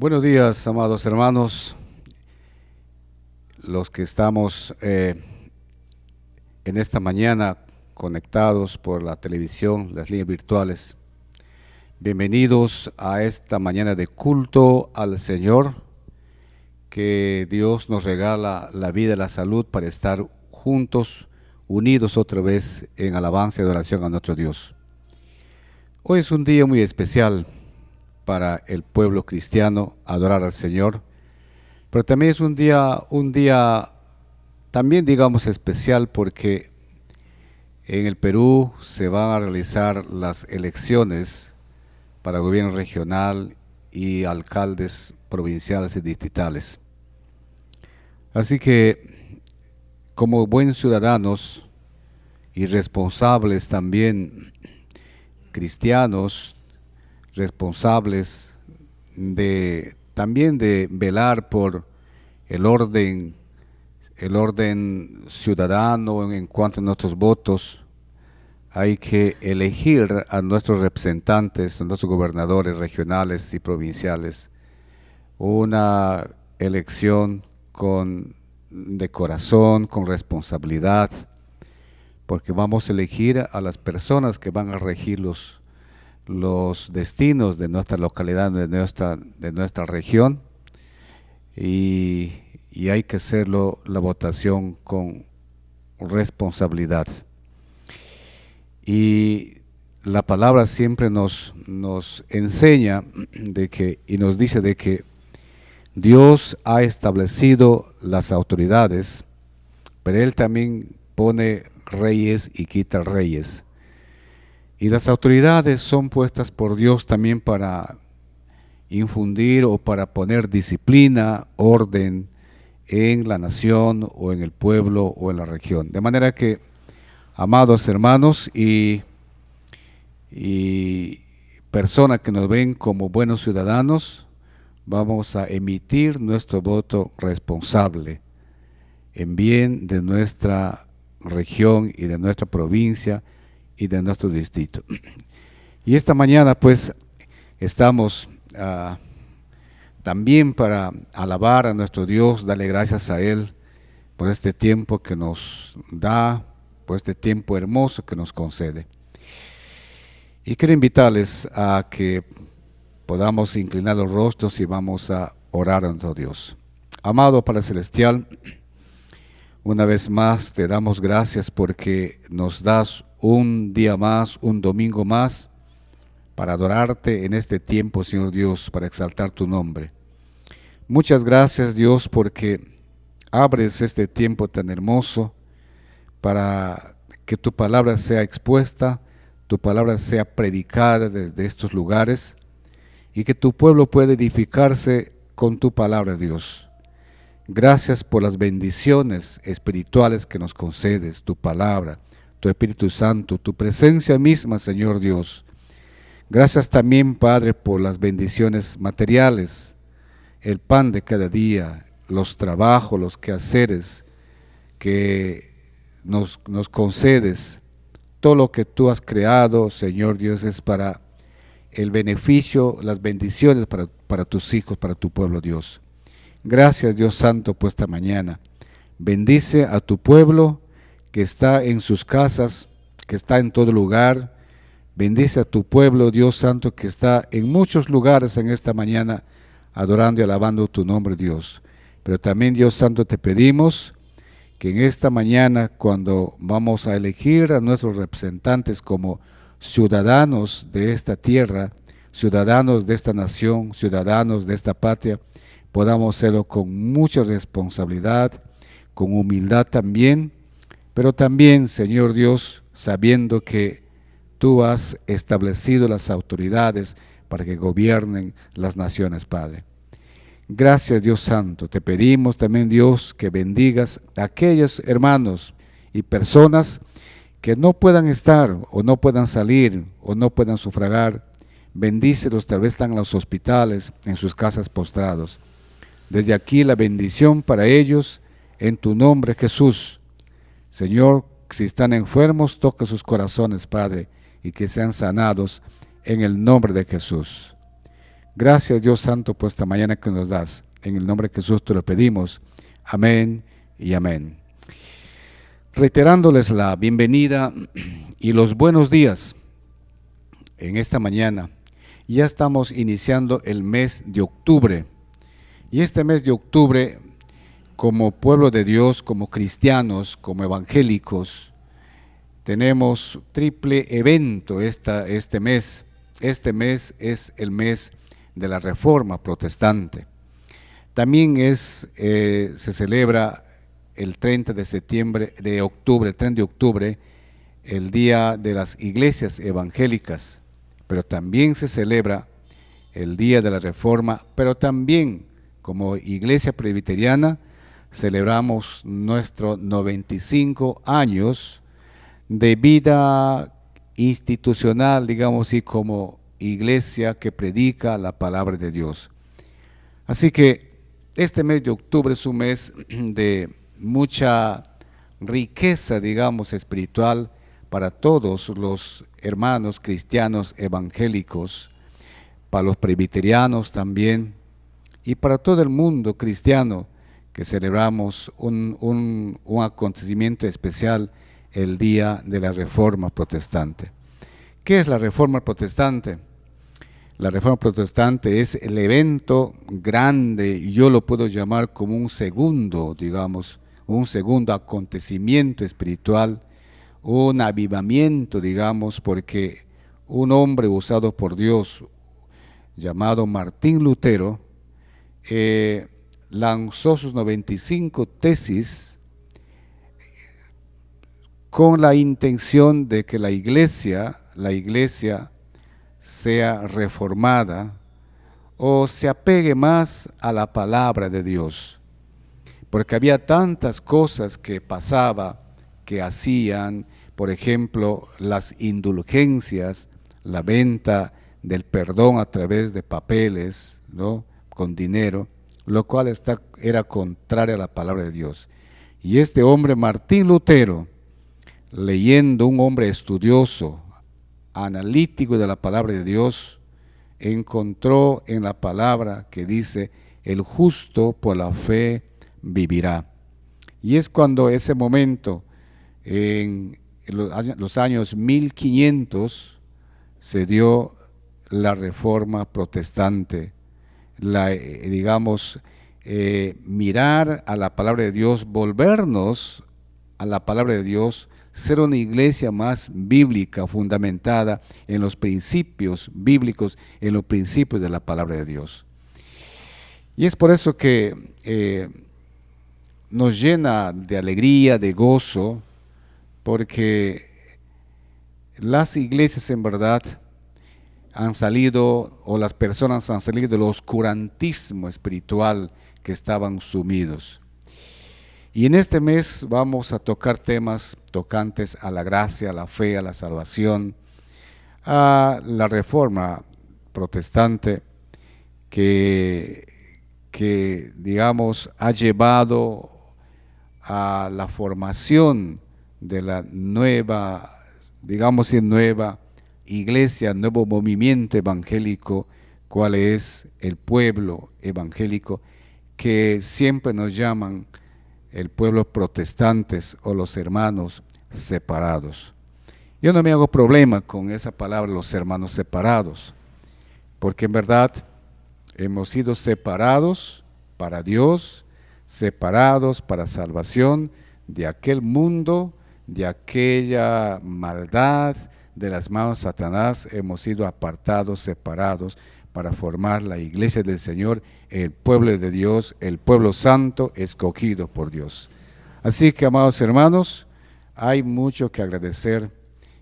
Buenos días, amados hermanos, los que estamos en esta mañana conectados por la televisión, las líneas virtuales. Bienvenidos a esta mañana de culto al Señor, que Dios nos regala la vida y la salud para estar juntos, unidos otra vez en alabanza y adoración a nuestro Dios. Hoy es un día muy especial para el pueblo cristiano, adorar al Señor, pero también es un día también digamos especial porque en el Perú se van a realizar las elecciones para gobierno regional y alcaldes provinciales y distritales. Así que, como buenos ciudadanos y responsables también cristianos, responsables también de velar por el orden ciudadano en cuanto a nuestros votos, hay que elegir a nuestros representantes, a nuestros gobernadores regionales y provinciales, una elección de corazón, con responsabilidad, porque vamos a elegir a las personas que van a regir los destinos de nuestra localidad, de nuestra región, y hay que hacerlo la votación con responsabilidad. Y la palabra siempre nos enseña y nos dice de que Dios ha establecido las autoridades, pero Él también pone reyes y quita reyes. Y las autoridades son puestas por Dios también para infundir o para poner disciplina, orden en la nación o en el pueblo o en la región. De manera que, amados hermanos y personas que nos ven como buenos ciudadanos, vamos a emitir nuestro voto responsable en bien de nuestra región y de nuestra provincia y de nuestro distrito. Y esta mañana pues estamos también para alabar a nuestro Dios, darle gracias a Él por este tiempo que nos da, por este tiempo hermoso que nos concede. Y quiero invitarles a que podamos inclinar los rostros y vamos a orar a nuestro Dios. Amado Padre Celestial, una vez más te damos gracias porque nos das un día más, un domingo más, para adorarte en este tiempo, Señor Dios, para exaltar tu nombre. Muchas gracias, Dios, porque abres este tiempo tan hermoso para que tu palabra sea expuesta, tu palabra sea predicada desde estos lugares y que tu pueblo pueda edificarse con tu palabra, Dios. Gracias por las bendiciones espirituales que nos concedes, tu palabra, tu Espíritu Santo, tu presencia misma, Señor Dios. Gracias también, Padre, por las bendiciones materiales, el pan de cada día, los trabajos, los quehaceres que nos concedes. Todo lo que tú has creado, Señor Dios, es para el beneficio, las bendiciones para tus hijos, para tu pueblo, Dios. Gracias, Dios Santo, por esta mañana. Bendice a tu pueblo que está en sus casas, que está en todo lugar. Bendice a tu pueblo, Dios Santo, que está en muchos lugares en esta mañana, adorando y alabando tu nombre, Dios. Pero también, Dios Santo, te pedimos que en esta mañana, cuando vamos a elegir a nuestros representantes como ciudadanos de esta tierra, ciudadanos de esta nación, ciudadanos de esta patria, podamos hacerlo con mucha responsabilidad, con humildad también, pero también, Señor Dios, sabiendo que tú has establecido las autoridades para que gobiernen las naciones, Padre. Gracias, Dios Santo. Te pedimos también, Dios, que bendigas a aquellos hermanos y personas que no puedan estar o no puedan salir o no puedan sufragar. Bendícelos, tal vez están en los hospitales, en sus casas postrados. Desde aquí la bendición para ellos, en tu nombre, Jesús. Señor, si están enfermos, toca sus corazones, Padre, y que sean sanados en el nombre de Jesús. Gracias, Dios Santo, por esta mañana que nos das. En el nombre de Jesús te lo pedimos. Amén y amén. Reiterándoles la bienvenida y los buenos días en esta mañana. Ya estamos iniciando el mes de octubre. Y este mes de octubre, como pueblo de Dios, como cristianos, como evangélicos, tenemos triple evento este mes. Este mes es el mes de la Reforma Protestante. También se celebra el 30 de octubre, el 30 de octubre, el Día de las Iglesias Evangélicas, pero también se celebra el Día de la Reforma, pero también como Iglesia Presbiteriana celebramos nuestros 95 años de vida institucional, digamos así, como iglesia que predica la palabra de Dios. Así que este mes de octubre es un mes de mucha riqueza, digamos, espiritual para todos los hermanos cristianos evangélicos, para los presbiterianos también, y para todo el mundo cristiano que celebramos un acontecimiento especial, el Día de la Reforma Protestante. ¿Qué es la Reforma Protestante? La Reforma Protestante es el evento grande, yo lo puedo llamar como un segundo, digamos, un segundo acontecimiento espiritual, un avivamiento, digamos, porque un hombre usado por Dios, llamado Martín Lutero, lanzó sus 95 tesis con la intención de que la iglesia sea reformada o se apegue más a la palabra de Dios, porque había tantas cosas que pasaba, que hacían, por ejemplo, las indulgencias, la venta del perdón a través de papeles, ¿no?, con dinero, lo cual era contrario a la palabra de Dios. Y este hombre, Martín Lutero, leyendo, un hombre estudioso, analítico de la palabra de Dios, encontró en la palabra que dice: el justo por la fe vivirá. Y es cuando ese momento, en los años 1500, se dio la Reforma Protestante, mirar a la palabra de Dios, volvernos a la palabra de Dios, ser una iglesia más bíblica, fundamentada en los principios bíblicos, en los principios de la palabra de Dios. Y es por eso que nos llena de alegría, de gozo, porque las iglesias en verdad han salido, o las personas han salido del oscurantismo espiritual que estaban sumidos. Y en este mes vamos a tocar temas tocantes a la gracia, a la fe, a la salvación, a la Reforma Protestante que digamos, ha llevado a la formación de la nueva, digamos, nueva iglesia, nuevo movimiento evangélico, cuál es el pueblo evangélico, que siempre nos llaman el pueblo protestantes o los hermanos separados. Yo no me hago problema con esa palabra, los hermanos separados, porque en verdad hemos sido separados para Dios, separados para salvación de aquel mundo, de aquella maldad, de las manos de Satanás. Hemos sido apartados, separados para formar la iglesia del Señor, el pueblo de Dios, el pueblo santo escogido por Dios. Así que, amados hermanos, hay mucho que agradecer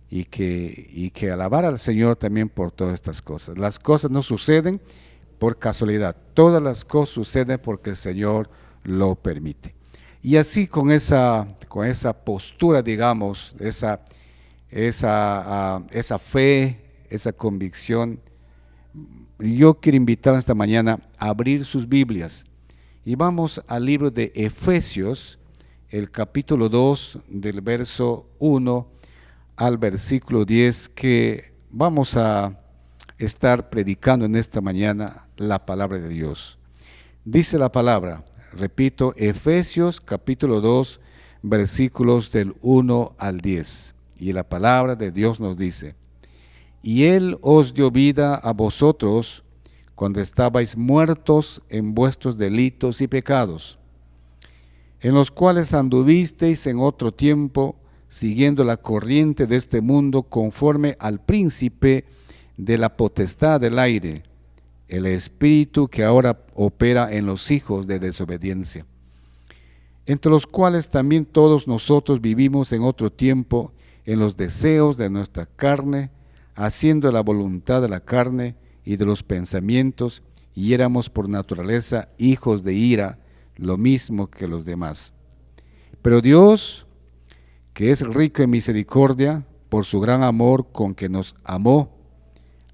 y que alabar al Señor también por todas estas cosas. Las cosas no suceden por casualidad, todas las cosas suceden porque el Señor lo permite. Y así con esa postura, digamos, esa fe, esa convicción, yo quiero invitar esta mañana a abrir sus Biblias y vamos al libro de Efesios, el capítulo 2, del verso 1 al versículo 10, que vamos a estar predicando en esta mañana la palabra de Dios. Dice la palabra, repito, Efesios capítulo 2, versículos del 1 al 10. Y la palabra de Dios nos dice: y Él os dio vida a vosotros cuando estabais muertos en vuestros delitos y pecados, en los cuales anduvisteis en otro tiempo, siguiendo la corriente de este mundo, conforme al príncipe de la potestad del aire, el espíritu que ahora opera en los hijos de desobediencia, entre los cuales también todos nosotros vivimos en otro tiempo en los deseos de nuestra carne, haciendo la voluntad de la carne y de los pensamientos, y éramos por naturaleza hijos de ira, lo mismo que los demás. Pero Dios, que es rico en misericordia, por su gran amor con que nos amó,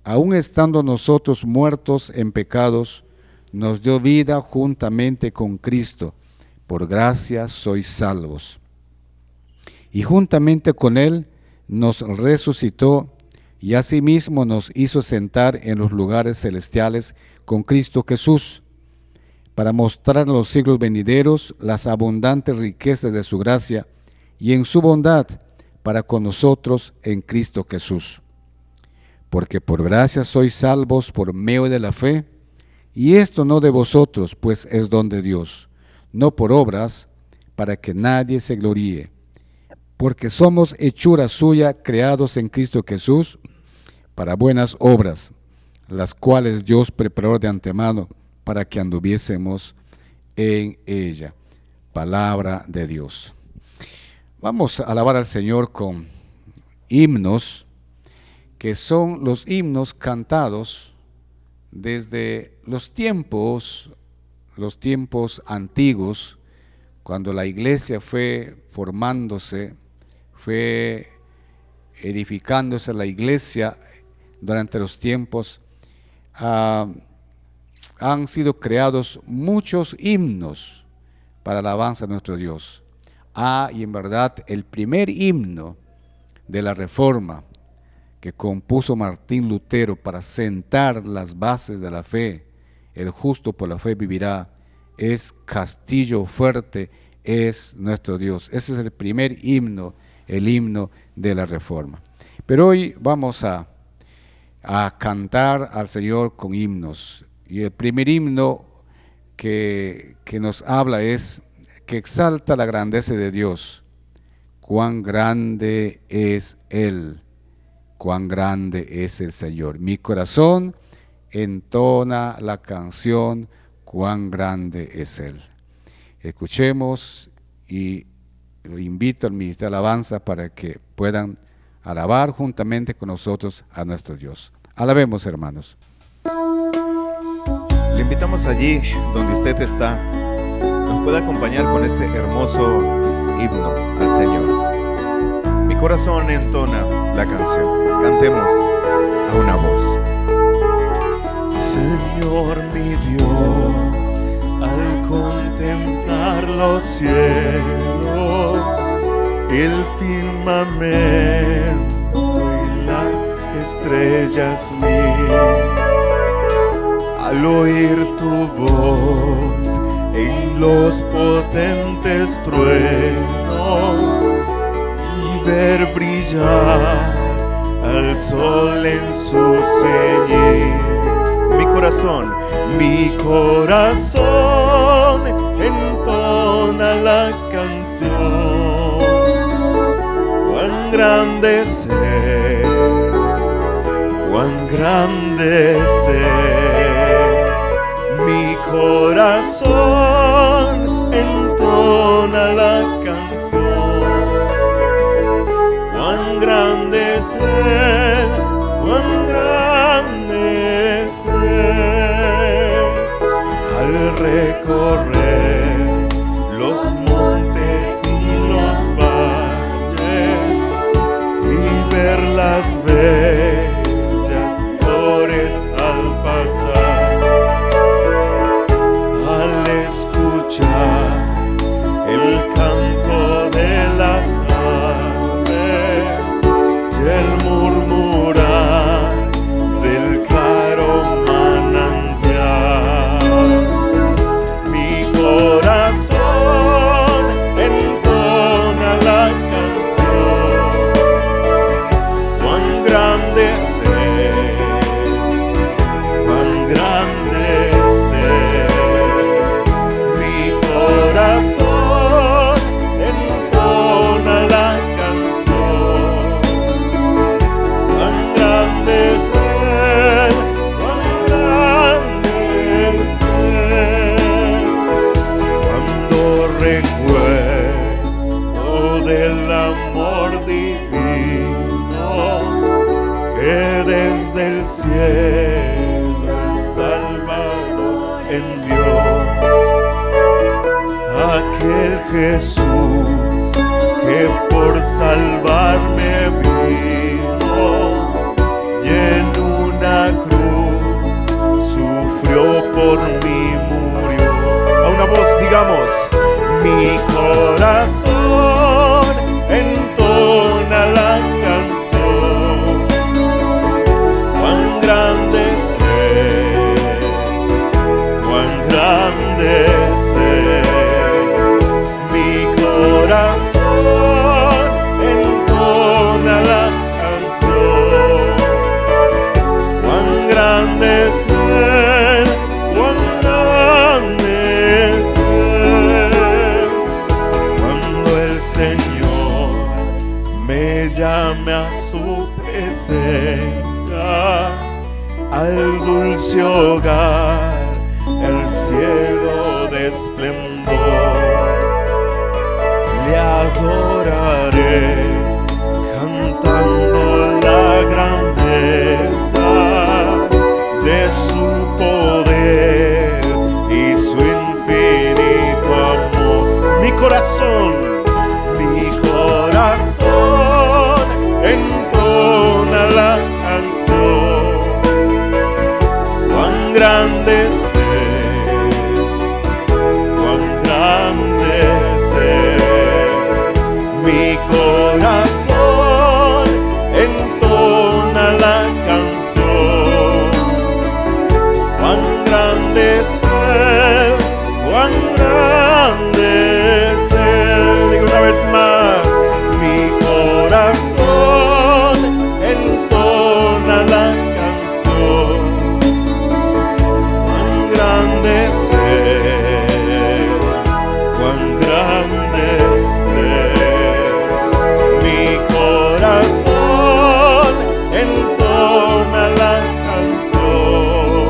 aun estando nosotros muertos en pecados, nos dio vida juntamente con Cristo. Por gracia sois salvos. Y juntamente con Él nos resucitó, y asimismo nos hizo sentar en los lugares celestiales con Cristo Jesús, para mostrar en los siglos venideros las abundantes riquezas de su gracia y en su bondad para con nosotros en Cristo Jesús. Porque por gracia sois salvos por medio de la fe, y esto no de vosotros, pues es don de Dios, no por obras, para que nadie se gloríe. Porque somos hechura suya, creados en Cristo Jesús, para buenas obras, las cuales Dios preparó de antemano para que anduviésemos en ella. Palabra de Dios. Vamos a alabar al Señor con himnos, que son los himnos cantados desde los tiempos antiguos, cuando la iglesia fue formándose, fue edificándose la iglesia. Durante los tiempos han sido creados muchos himnos para la alabanza de nuestro Dios. Y en verdad el primer himno de la Reforma que compuso Martín Lutero para sentar las bases de la fe, el justo por la fe vivirá, es Castillo fuerte es nuestro Dios. Ese es el primer himno, el himno de la Reforma. Pero hoy vamos a cantar al Señor con himnos. Y el primer himno que nos habla es que exalta la grandeza de Dios. Cuán grande es Él, cuán grande es el Señor. Mi corazón entona la canción, cuán grande es Él. Escuchemos y lo invito al ministerio de alabanza para que puedan alabar juntamente con nosotros a nuestro Dios. Alabemos, hermanos. Le invitamos allí donde usted está, nos puede acompañar con este hermoso himno al Señor. Mi corazón entona la canción. Cantemos a una voz. Señor mi Dios, al contemplar los cielos, el firmamento y las estrellas vi, al oír tu voz en los potentes truenos y ver brillar al sol en su ceñir. Mi corazón entona la canción. Cuán grande es Él, cuán grande es Él. Mi corazón entona la canción. Cuán grande es Él, cuán grande es Él. Al recorrer los montes y los valles y ver las bellas flores al pasar, al escuchar el canto de las aves y el murmurar del canto del amor divino que desde el cielo el Salvador envió. Aquel Jesús que por salvarme vino y en una cruz sufrió por mí, murió. A una voz digamos: mi corazón entona la canción, cuán grande es Él, cuán grande es Él. Mi corazón entona la canción, cuán grande es Él, cuán grande es Él. Cuando el Señor me llame a su presencia, al dulce hogar, el cielo de esplendor, le adoraré cantando la grandeza de su poder y su infinito amor. Mi corazón entona la canción, cuán grande es Él, cuán grande es Él. Mi corazón entona la canción, cuán grande es Él, cuán grande es Él. Digo una vez más: mi corazón entona la canción, cuán grande es Él, cuán grande es Él. Mi corazón entona la canción,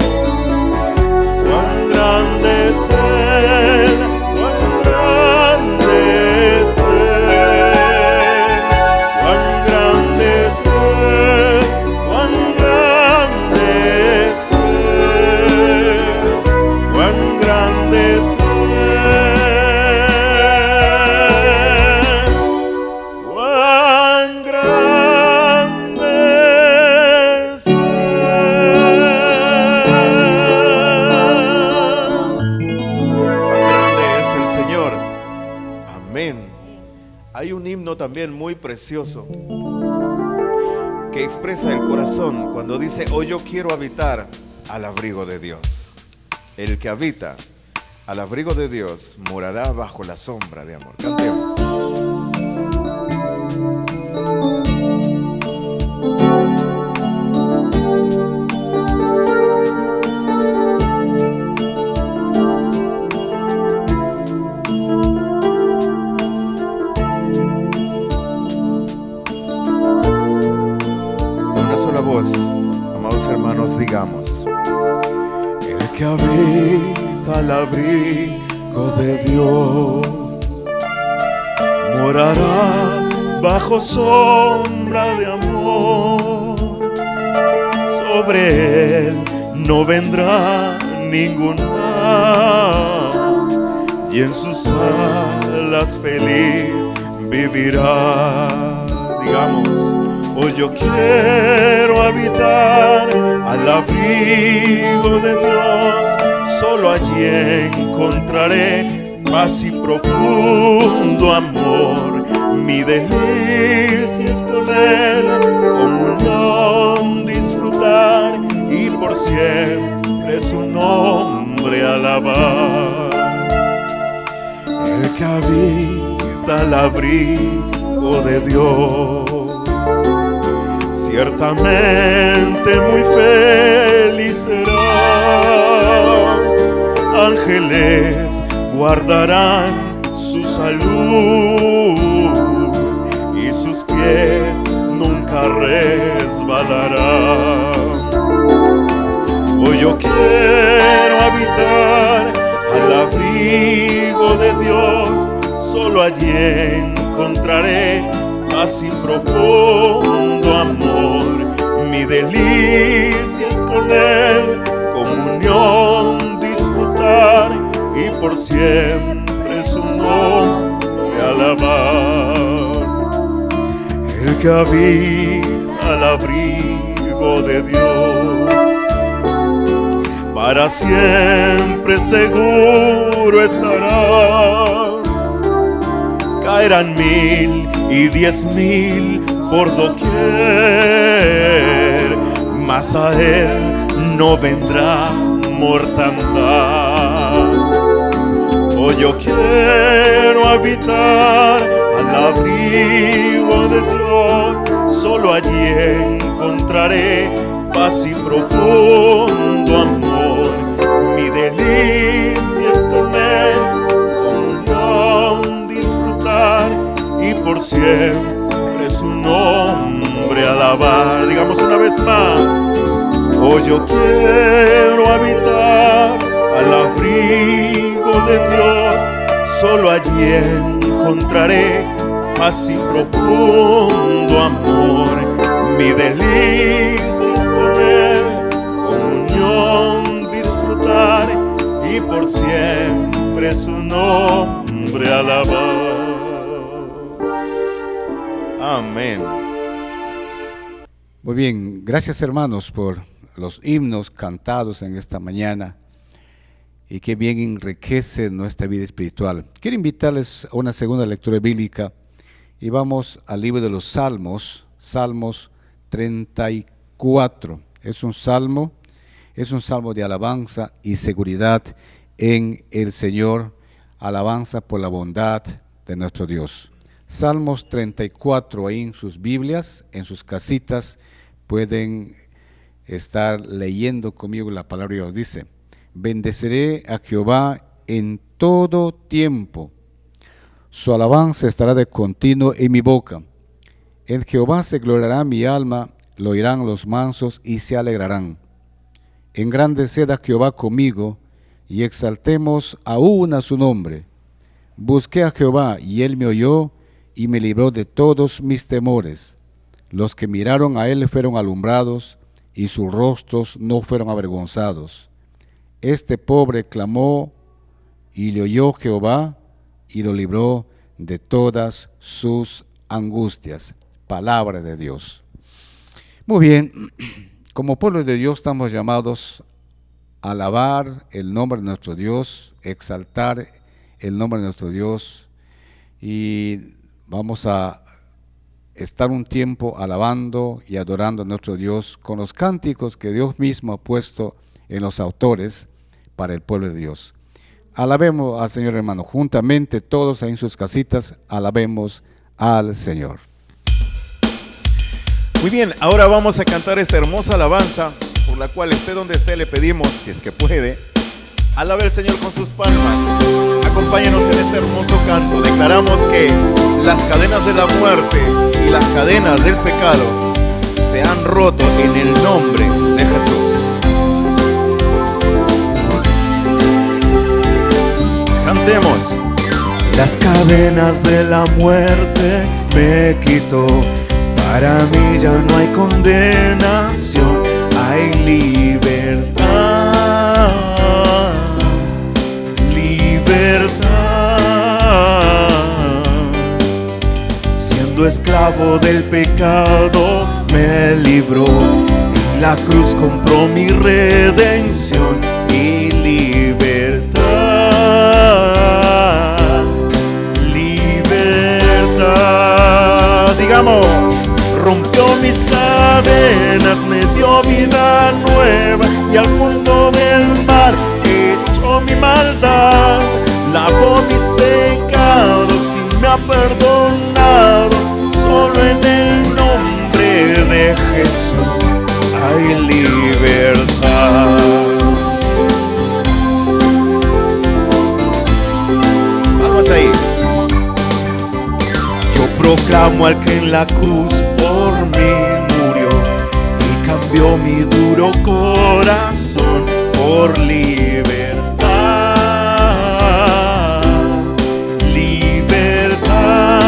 cuán grande es Él, cuán grande es Él, cuán grande es Él, cuán grande es Él, cuán grande es Él, cuán grande es Él. Cuán grande es el Señor. Amén. Hay un himno también muy precioso que expresa el corazón cuando dice: hoy yo quiero habitar al abrigo de Dios. El que habita al abrigo de Dios morará bajo la sombra de amor. Cantemos. Una sola voz, amados hermanos, digamos: el que habita al abrigo de Dios morará bajo sombra de amor. Sobre él no vendrá ningún mal, y en sus alas feliz vivirá. Digamos: hoy yo quiero habitar al abrigo de Dios, solo allí encontraré paz y profundo amor. Mi delicia es con Él, comunión disfrutar y por siempre su nombre alabar. El que habita al abrigo de Dios ciertamente muy feliz será. Ángeles guardarán su salud y sus pies nunca resbalarán. Hoy yo quiero habitar al abrigo de Dios, solo allí encontraré paz y profundo amor. Mi delicia es con Él, comunión disfrutar y por siempre su nombre alabar. El que habita al abrigo de Dios, para siempre seguro estará. Caerán 1000 y 10.000 por doquier, mas a él no vendrá mortandad. Hoy yo quiero habitar al abrigo de Dios, solo allí encontraré paz y profundo amor. Mi delicia es con Él, comunión disfrutar y por siempre su nombre alabar. Digamos una vez más: hoy yo quiero habitar al abrigo de Dios, solo allí encontraré paz y profundo amor. Mi delicia es con Él, comunión disfrutar y por siempre su nombre alabar. Amén. Muy bien, gracias hermanos por los himnos cantados en esta mañana y que bien enriquece nuestra vida espiritual. Quiero invitarles a una segunda lectura bíblica y vamos al libro de los Salmos, Salmos 34. Es un salmo de alabanza y seguridad en el Señor, alabanza por la bondad de nuestro Dios. Salmos 34, ahí en sus Biblias, en sus casitas, pueden estar leyendo conmigo la palabra de Dios. Dice: bendeciré a Jehová en todo tiempo, su alabanza estará de continuo en mi boca. En Jehová se gloriará mi alma, lo oirán los mansos y se alegrarán. Engrandeced a Jehová conmigo y exaltemos aún a su nombre. Busqué a Jehová y él me oyó y me libró de todos mis temores. Los que miraron a él fueron alumbrados y sus rostros no fueron avergonzados. Este pobre clamó y le oyó Jehová y lo libró de todas sus angustias. Palabra de Dios. Muy bien, como pueblo de Dios estamos llamados a alabar el nombre de nuestro Dios, exaltar el nombre de nuestro Dios, y vamos a estar un tiempo alabando y adorando a nuestro Dios con los cánticos que Dios mismo ha puesto en los autores para el pueblo de Dios. Alabemos al Señor, hermano, juntamente todos ahí en sus casitas, alabemos al Señor. Muy bien, ahora vamos a cantar esta hermosa alabanza, por la cual esté donde esté le pedimos, si es que puede, alabe al Señor con sus palmas. Acompáñenos en este hermoso canto. Declaramos que las cadenas de la muerte y las cadenas del pecado se han roto en el nombre de Jesús. Cantemos. Las cadenas de la muerte me quitó. Para mí ya no hay condenación, hay libertad, libertad. Siendo esclavo del pecado me libró, y la cruz compró mi redención y libertad, libertad. Digamos. Rompió mis cadenas, me dio vida nueva, y al fondo del mar echó mi maldad. Lavó mis pecados y me ha perdonado. Solo en el nombre de Jesús hay libertad. Vamos ahí. Yo proclamo al que en la cruz por mí murió y cambió mi duro corazón por libertad, libertad.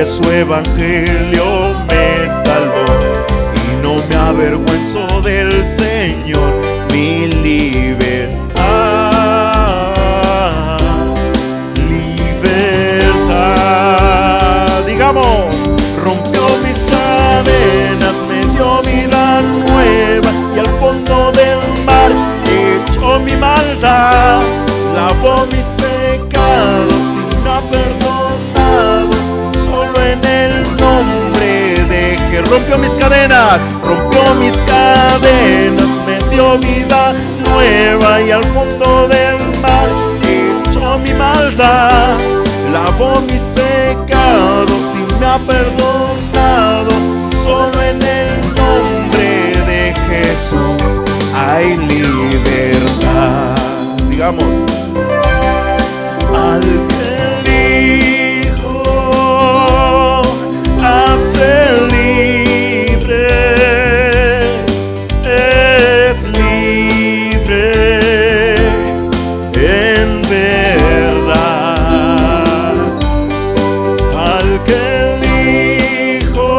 de su evangelio me salvó, y no me avergüenzo del Señor, mi libertad, libertad. Digamos, rompió mis cadenas, me dio vida nueva, y al fondo del mar echó mi maldad, lavó mis pecados y me ha perdonado, solo en el nombre de Jesús. Rompió mis cadenas, me dio vida nueva, y al fondo del mar echó mi maldad, lavó mis pecados y me ha perdonado, solo en el nombre de Jesús hay libertad. Digamos, al que el Hijo hace libre, es libre en verdad. Al que el Hijo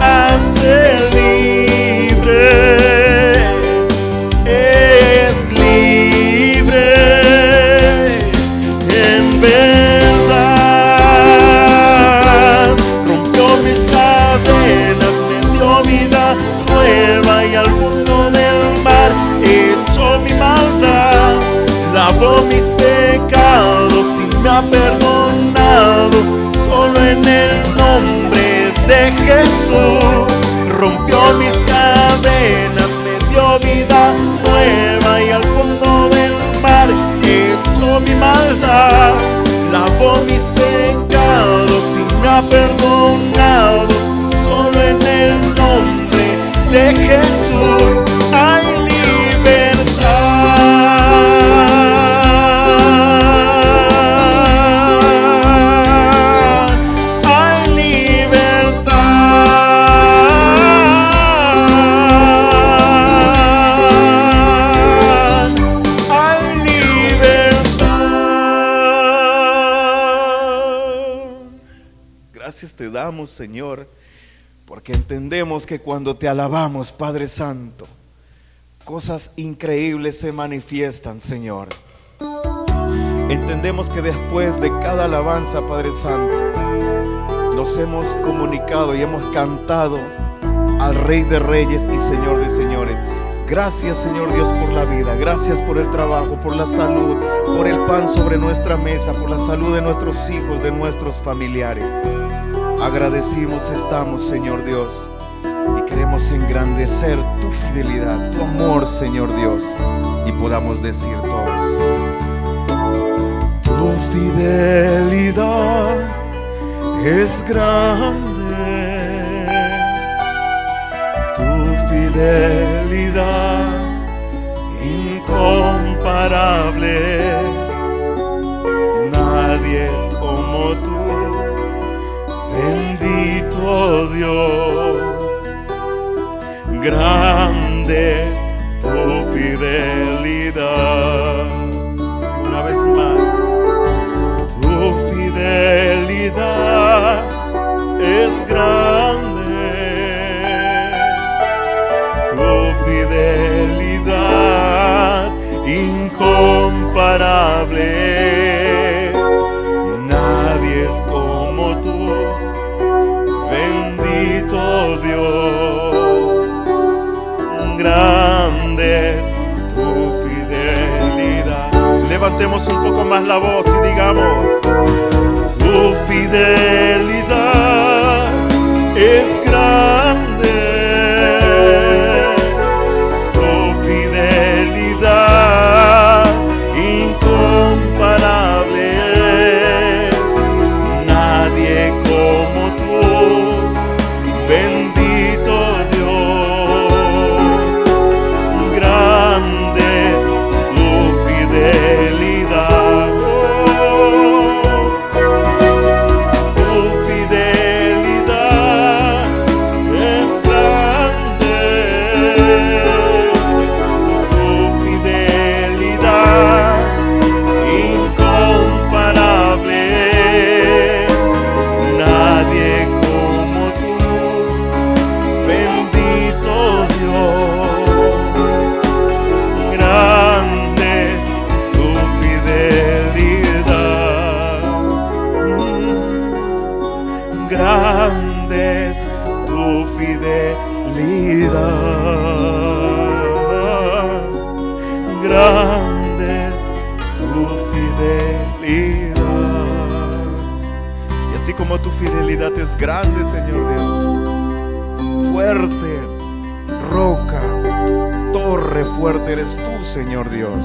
hace libre, es libre en verdad. Rompió mis cadenas, me dio vida nueva, y al fondo del mar echó mi maldad, lavó mis pecados y me ha perdonado, solo en el nombre de Jesús. Rompió mis cadenas, me dio vida nueva, y al fondo del mar echó mi maldad, lavó mis pecados y me ha perdonado, solo en el nombre de Jesús hay libertad, hay libertad, hay libertad. Gracias te damos, Señor, porque entendemos que cuando te alabamos, Padre Santo, cosas increíbles se manifiestan, Señor. Entendemos que después de cada alabanza, Padre Santo, nos hemos comunicado y hemos cantado al Rey de Reyes y Señor de Señores. Gracias, Señor Dios, por la vida. Gracias por el trabajo, por la salud, por el pan sobre nuestra mesa, por la salud de nuestros hijos, de nuestros familiares. Agradecimos estamos, Señor Dios, y queremos engrandecer tu fidelidad, tu amor, Señor Dios, y podamos decir todos: tu fidelidad es grande, tu fidelidad incomparable, nadie es como tú. Bendito Dios, grande es tu fidelidad. Una vez más, tu fidelidad es grande, tu fidelidad incomparable, nadie es como tú. Bendito Dios, grande es tu fidelidad. Levantemos un poco más la voz y digamos: tu fidelidad es grande, tu fidelidad incomparable, nadie como tú. Bendito Dios, grande es tu fidelidad. Tu fidelidad fidelidad. Y así como tu fidelidad es grande, Señor Dios, fuerte, roca, torre fuerte eres tú, Señor Dios.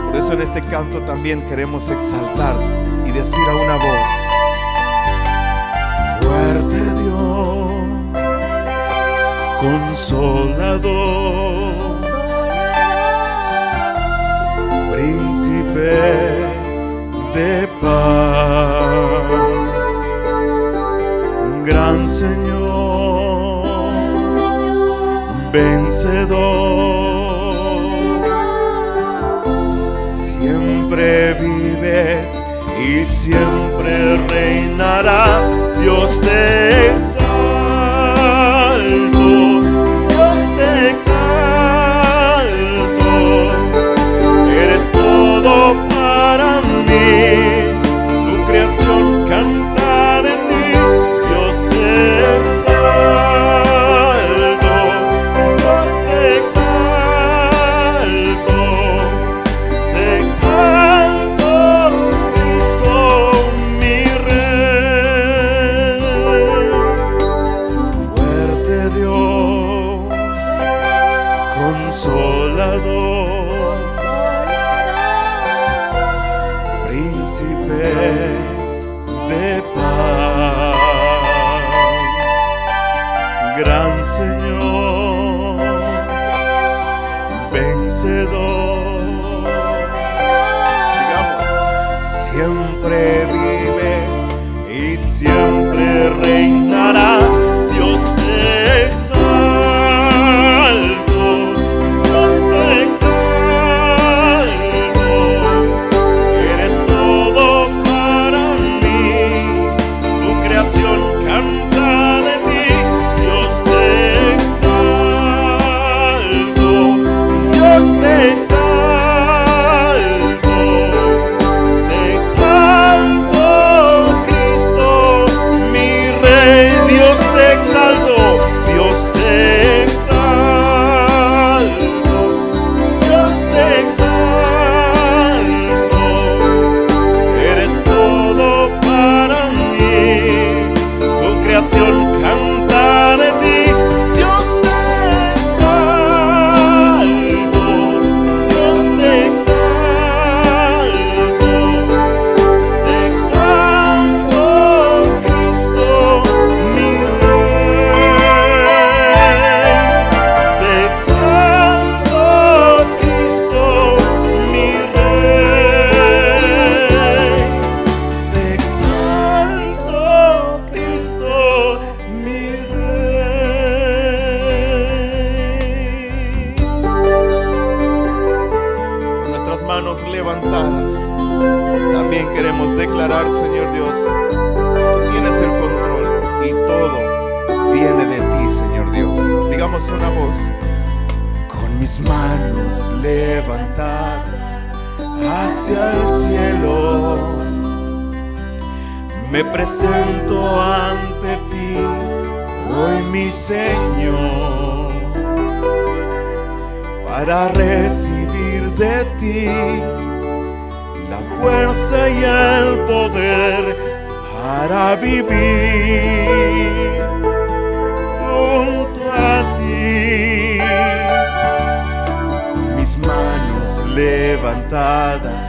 Por eso en este canto también queremos exaltar y decir a una voz: fuerte Dios, consolador, príncipe de paz, gran Señor, vencedor, siempre vives y siempre reinarás. Dios te exalto, Dios te exalto, eres todo para mí, tu creación canta de ti. Dios te exalto, Dios te exalto, Cristo mi Rey. Fuerte Dios, consolador, príncipe de paz, gran Señor, vencedor. Digamos, siempre vives y siempre reinarás. Dios te exalto, Dios te exalto, eres todo para mí, tu creación canta de ti. Dios te exalto, Dios te exalto, Cristo mi Rey. Dios te exalto, Dios te exalto, Dios te exalto, eres todo para mí, tu creación canta de ti. Dios te exalto, Dios te exalto, Cristo mi Rey. Te exalto, Cristo mi Rey. Te exalto, Cristo mi Rey. Con nuestras manos levantadas, también queremos declarar, Señor Dios, que tú tienes el control y todo viene de ti, Señor Dios. Digamos una voz: con mis manos levantadas hacia el cielo, me presento ante ti, hoy mi Señor, para recibir de ti la fuerza y el poder para vivir junto a ti. Con mis manos levantadas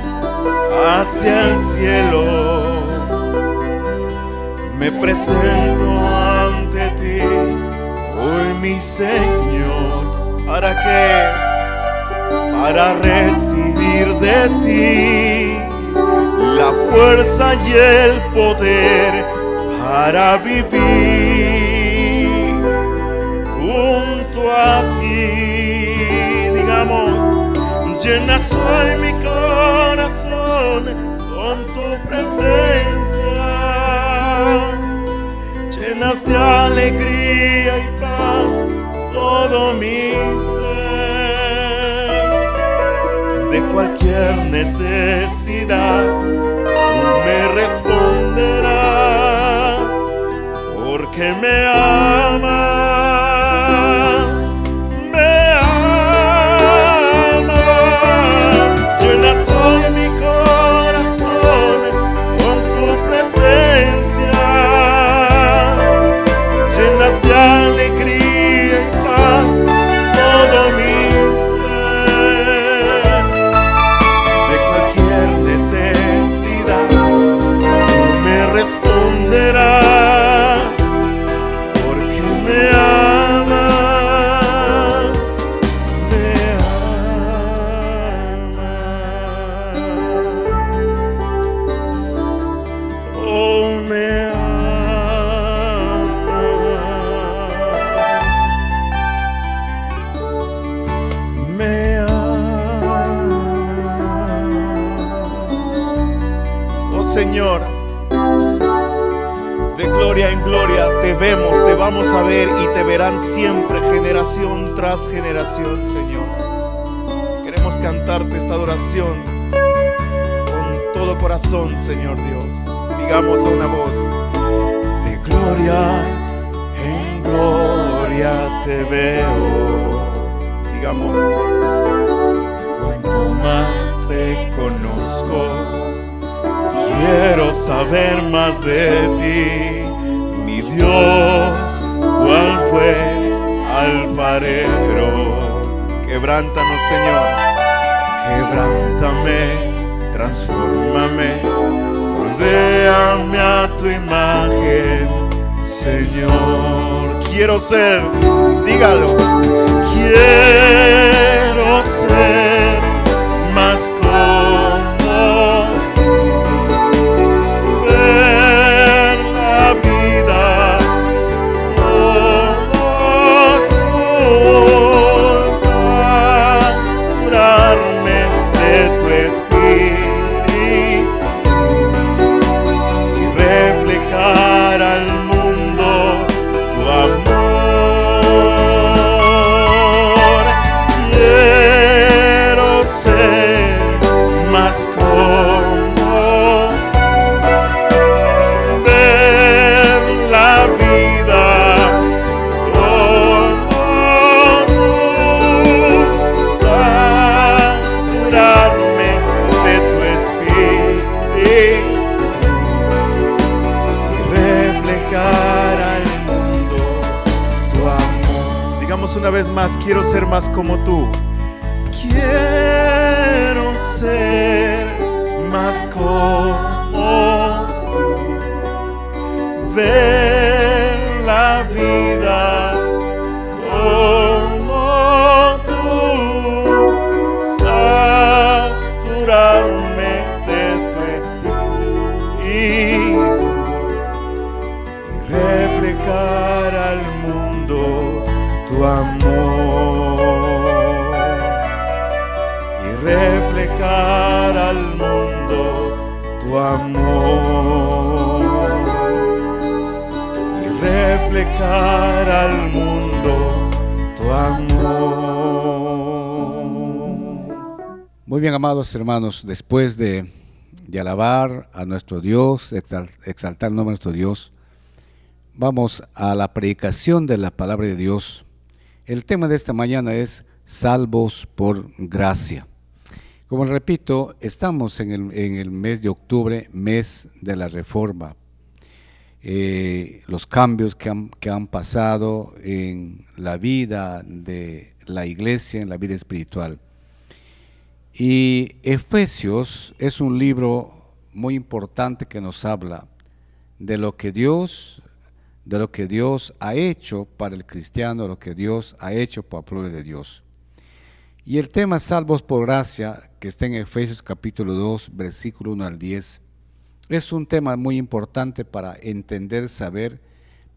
hacia el cielo, me presento ante ti, hoy mi Señor. ¿Para qué? Para recibir de ti la fuerza y el poder para vivir junto a ti. Digamos: llenas hoy mi corazón con tu presencia, llenas de alegría y paz todo mi ser. De cualquier necesidad tú me responderás, porque me amas, me amas. Llenas hoy Señor. De gloria en gloria te vemos, te vamos a ver y te verán siempre, generación tras generación, Señor. Queremos cantarte esta adoración con todo corazón, Señor Dios. Digamos a una voz: de gloria en gloria te veo. Digamos: cuanto más te conozco, quiero saber más de ti, mi Dios. ¿Cuál fue alfarero? Quebrántanos, Señor. Quebrántame, transfórmame, moldéame a tu imagen, Señor. Quiero ser, dígalo, quiero ser más como ver la vida como tú, saturarme de tu espíritu y reflejar al mundo tu amor. Quiero ser más como ver la vida como tú, saturarme de tu espíritu y reflejar al mundo tu amor. Digamos una vez más: quiero ser más como tú. Quiero ser más como tú, ver la vida como tú, saturarme de tu espíritu y reflejar al mundo tu amor, y reflejar al mundo tu amor, y reflejar al mundo tu amor. Muy bien, amados hermanos, después de alabar a nuestro Dios, exaltar el nombre de nuestro Dios, vamos a la predicación de la palabra de Dios. El tema de esta mañana es salvos por gracia. Como repito, estamos en el mes de octubre, mes de la Reforma. Los cambios que han pasado en la vida de la iglesia, en la vida espiritual. Y Efesios es un libro muy importante que nos habla de lo que Dios ha hecho para el cristiano, lo que Dios ha hecho para el pueblo de Dios. Y el tema salvos por gracia, que está en Efesios capítulo 2, versículo 1 al 10, es un tema muy importante para entender, saber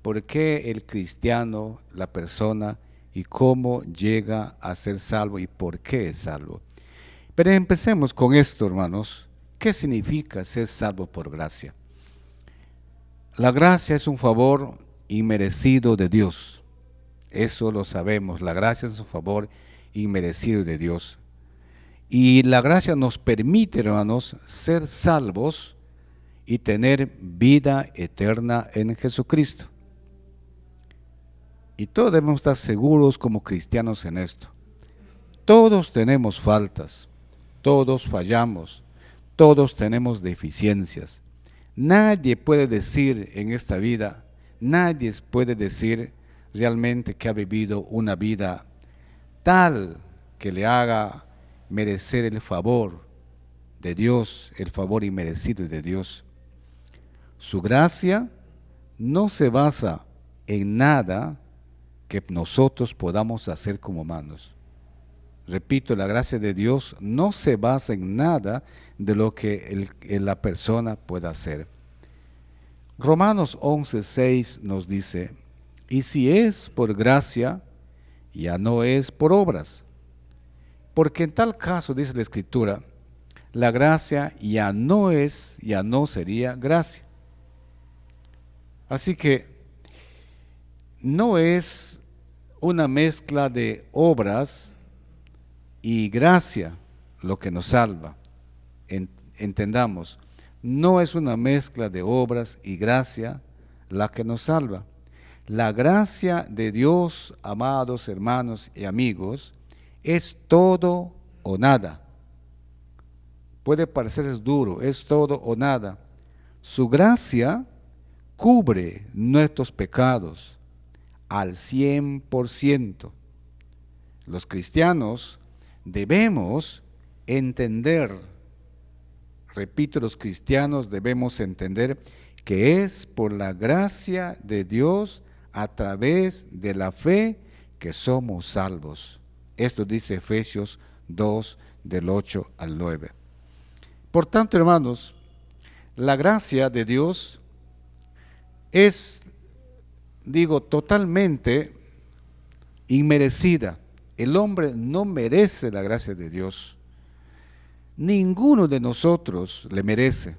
por qué el cristiano, la persona, y cómo llega a ser salvo y por qué es salvo. Pero empecemos con esto, hermanos. ¿Qué significa ser salvo por gracia? La gracia es un favor inmerecido de Dios. Eso lo sabemos. La gracia es un favor inmerecido de Dios. Y la gracia nos permite, hermanos, ser salvos y tener vida eterna en Jesucristo. Y todos debemos estar seguros como cristianos en esto. Todos tenemos faltas, todos fallamos, todos tenemos deficiencias. Nadie puede decir en esta vida, nadie puede decir realmente que ha vivido una vida tal que le haga merecer el favor de Dios, el favor inmerecido de Dios. Su gracia no se basa en nada que nosotros podamos hacer como humanos. Repito, la gracia de Dios no se basa en nada de lo que la persona pueda hacer. Romanos 11:6 nos dice: y si es por gracia, ya no es por obras. Porque en tal caso, dice la Escritura, la gracia ya no sería gracia. Así que no es una mezcla de obras y gracia lo que nos salva. Entendamos, no es una mezcla de obras y gracia la que nos salva. La gracia de Dios, amados hermanos y amigos, es todo o nada. Puede parecer duro, es todo o nada. Su gracia cubre nuestros pecados al 100%. Los cristianos debemos entender, repito, los cristianos debemos entender que es por la gracia de Dios a través de la fe que somos salvos. Esto dice Efesios 2, del 8 al 9. Por tanto, hermanos, la gracia de Dios es, totalmente inmerecida. El hombre no merece la gracia de Dios. Ninguno de nosotros le merece,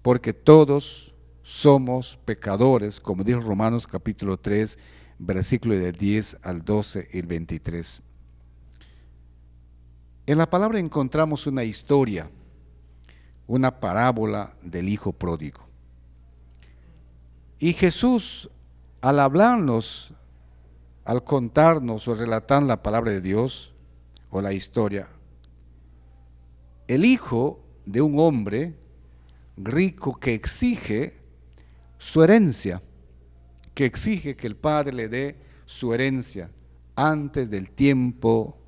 porque todos somos pecadores, como dijo Romanos capítulo 3, versículo del 10 al 12 y el 23. En la palabra encontramos una historia, una parábola del hijo pródigo. Y Jesús, al hablarnos, al contarnos o relatar la palabra de Dios o la historia, el hijo de un hombre rico que exige su herencia, que exige que el padre le dé su herencia antes del tiempo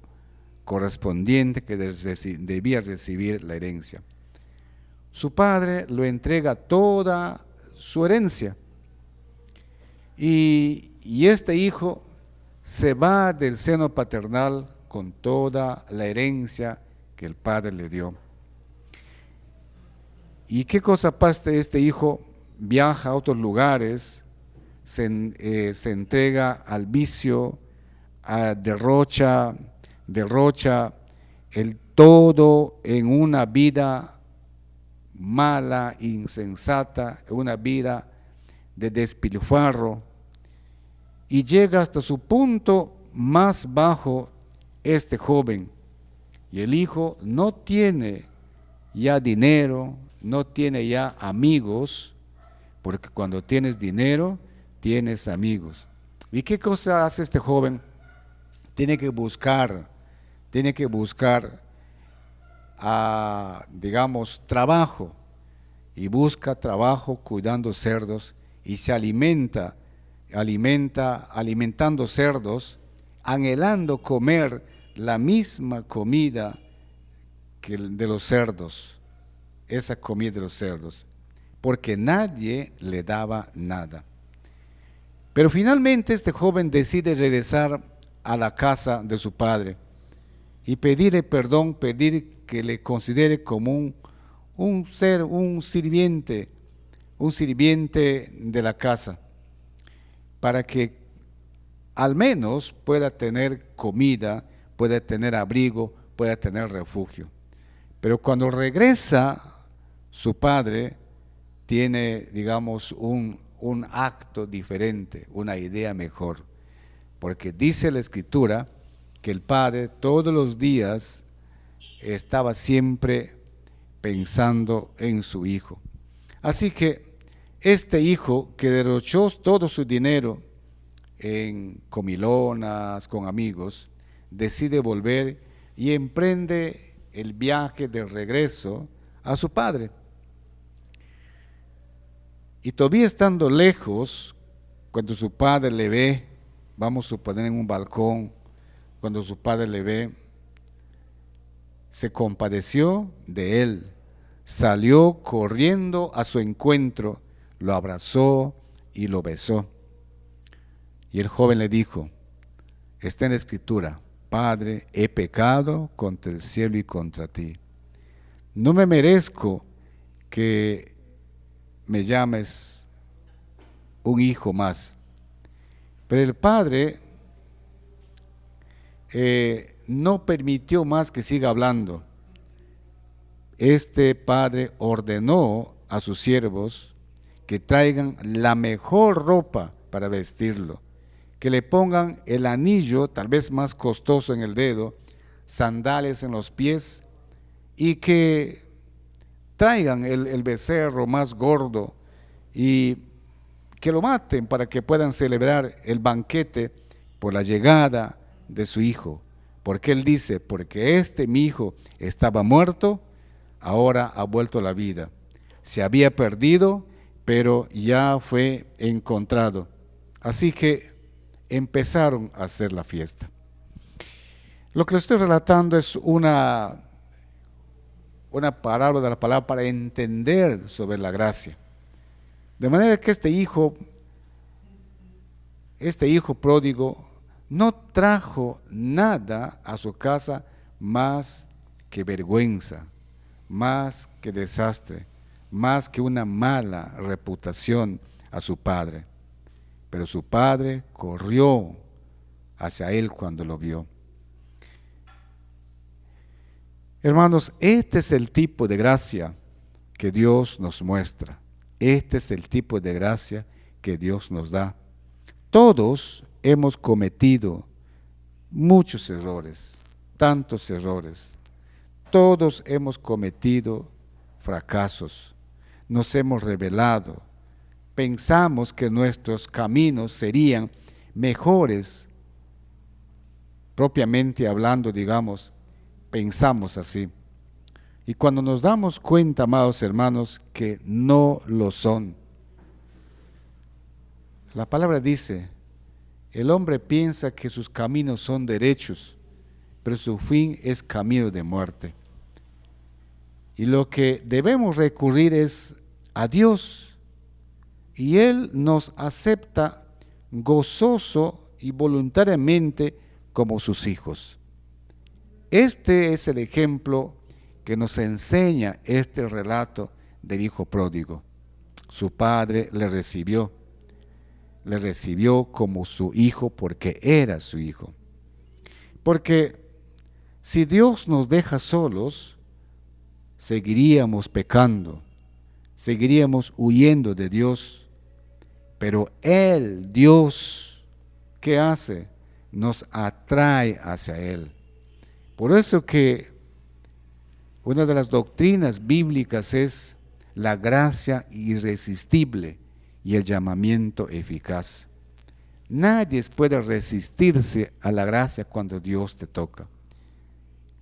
correspondiente que debía recibir la herencia. Su padre lo entrega toda su herencia y este hijo se va del seno paternal con toda la herencia que el padre le dio. ¿Y qué cosa pasa? Este hijo viaja a otros lugares, se entrega al vicio, derrocha el todo en una vida mala, insensata, una vida de despilfarro, y llega hasta su punto más bajo este joven. Y el hijo no tiene ya dinero, no tiene ya amigos, porque cuando tienes dinero, tienes amigos. ¿Y qué cosa hace este joven? Tiene que buscar trabajo, y busca trabajo cuidando cerdos, y se alimentando cerdos, anhelando comer la misma comida que de los cerdos, esa comida de los cerdos, porque nadie le daba nada. Pero finalmente este joven decide regresar a la casa de su padre y pedirle perdón, pedir que le considere como un sirviente de la casa, para que al menos pueda tener comida, pueda tener abrigo, pueda tener refugio. Pero cuando regresa, su padre tiene, un acto diferente, una idea mejor, porque dice la Escritura que el padre todos los días estaba siempre pensando en su hijo. Así que este hijo, que derrochó todo su dinero en comilonas, con amigos, decide volver y emprende el viaje de regreso a su padre. Y todavía estando lejos, cuando su padre le ve, vamos a suponer en un balcón, cuando su padre le ve, se compadeció de él, salió corriendo a su encuentro, lo abrazó y lo besó. Y el joven le dijo, está en la Escritura, Padre, he pecado contra el cielo y contra ti. No me merezco que me llames un hijo más. Pero el padre no permitió más que siga hablando. este padre ordenó a sus siervos que traigan la mejor ropa para vestirlo, que le pongan el anillo, tal vez más costoso, en el dedo, sandalias en los pies, y que traigan el becerro más gordo y que lo maten para que puedan celebrar el banquete por la llegada de su hijo. Porque él dice, porque mi hijo estaba muerto, ahora ha vuelto a la vida. Se había perdido, pero ya fue encontrado. Así que empezaron a hacer la fiesta. Lo que les estoy relatando es una parábola de la palabra para entender sobre la gracia. De manera que este hijo pródigo no trajo nada a su casa más que vergüenza, más que desastre, más que una mala reputación a su padre. Pero su padre corrió hacia él cuando lo vio. Hermanos, este es el tipo de gracia que Dios nos muestra. Este es el tipo de gracia que Dios nos da. Todos hemos cometido muchos errores, tantos errores. Todos hemos cometido fracasos. Nos hemos rebelado. Pensamos que nuestros caminos serían mejores. Propiamente hablando, digamos, pensamos así. Y cuando nos damos cuenta, amados hermanos, que no lo son. La palabra dice, el hombre piensa que sus caminos son derechos, pero su fin es camino de muerte. Y lo que debemos recurrir es a Dios, y Él nos acepta gozoso y voluntariamente como sus hijos. Este es el ejemplo que nos enseña este relato del hijo pródigo. Su padre le recibió como su hijo porque era su hijo. Porque si Dios nos deja solos, seguiríamos pecando, seguiríamos huyendo de Dios. Pero Él, Dios, ¿qué hace? Nos atrae hacia Él. Por eso que una de las doctrinas bíblicas es la gracia irresistible y el llamamiento eficaz. Nadie puede resistirse a la gracia cuando Dios te toca.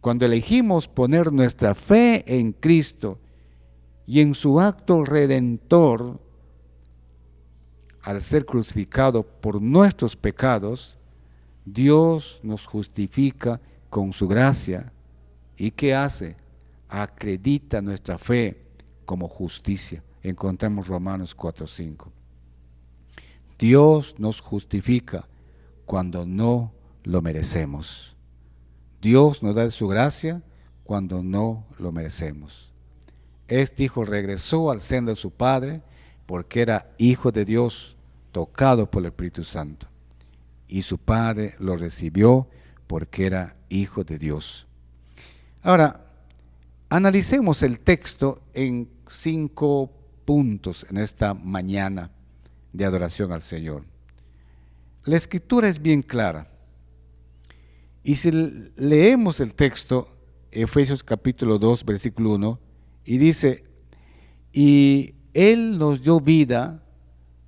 Cuando elegimos poner nuestra fe en Cristo y en su acto redentor, al ser crucificado por nuestros pecados, Dios nos justifica con su gracia. ¿Y qué hace? Acredita nuestra fe como justicia. Encontramos Romanos 4:5. Dios nos justifica cuando no lo merecemos. Dios nos da su gracia cuando no lo merecemos. Este hijo regresó al seno de su padre porque era hijo de Dios, tocado por el Espíritu Santo. Y su padre lo recibió porque era hijo de Dios. Ahora, analicemos el texto en 5 puntos en esta mañana de adoración al Señor. La escritura es bien clara. Y si leemos el texto, Efesios capítulo 2, versículo 1, y dice, y Él nos dio vida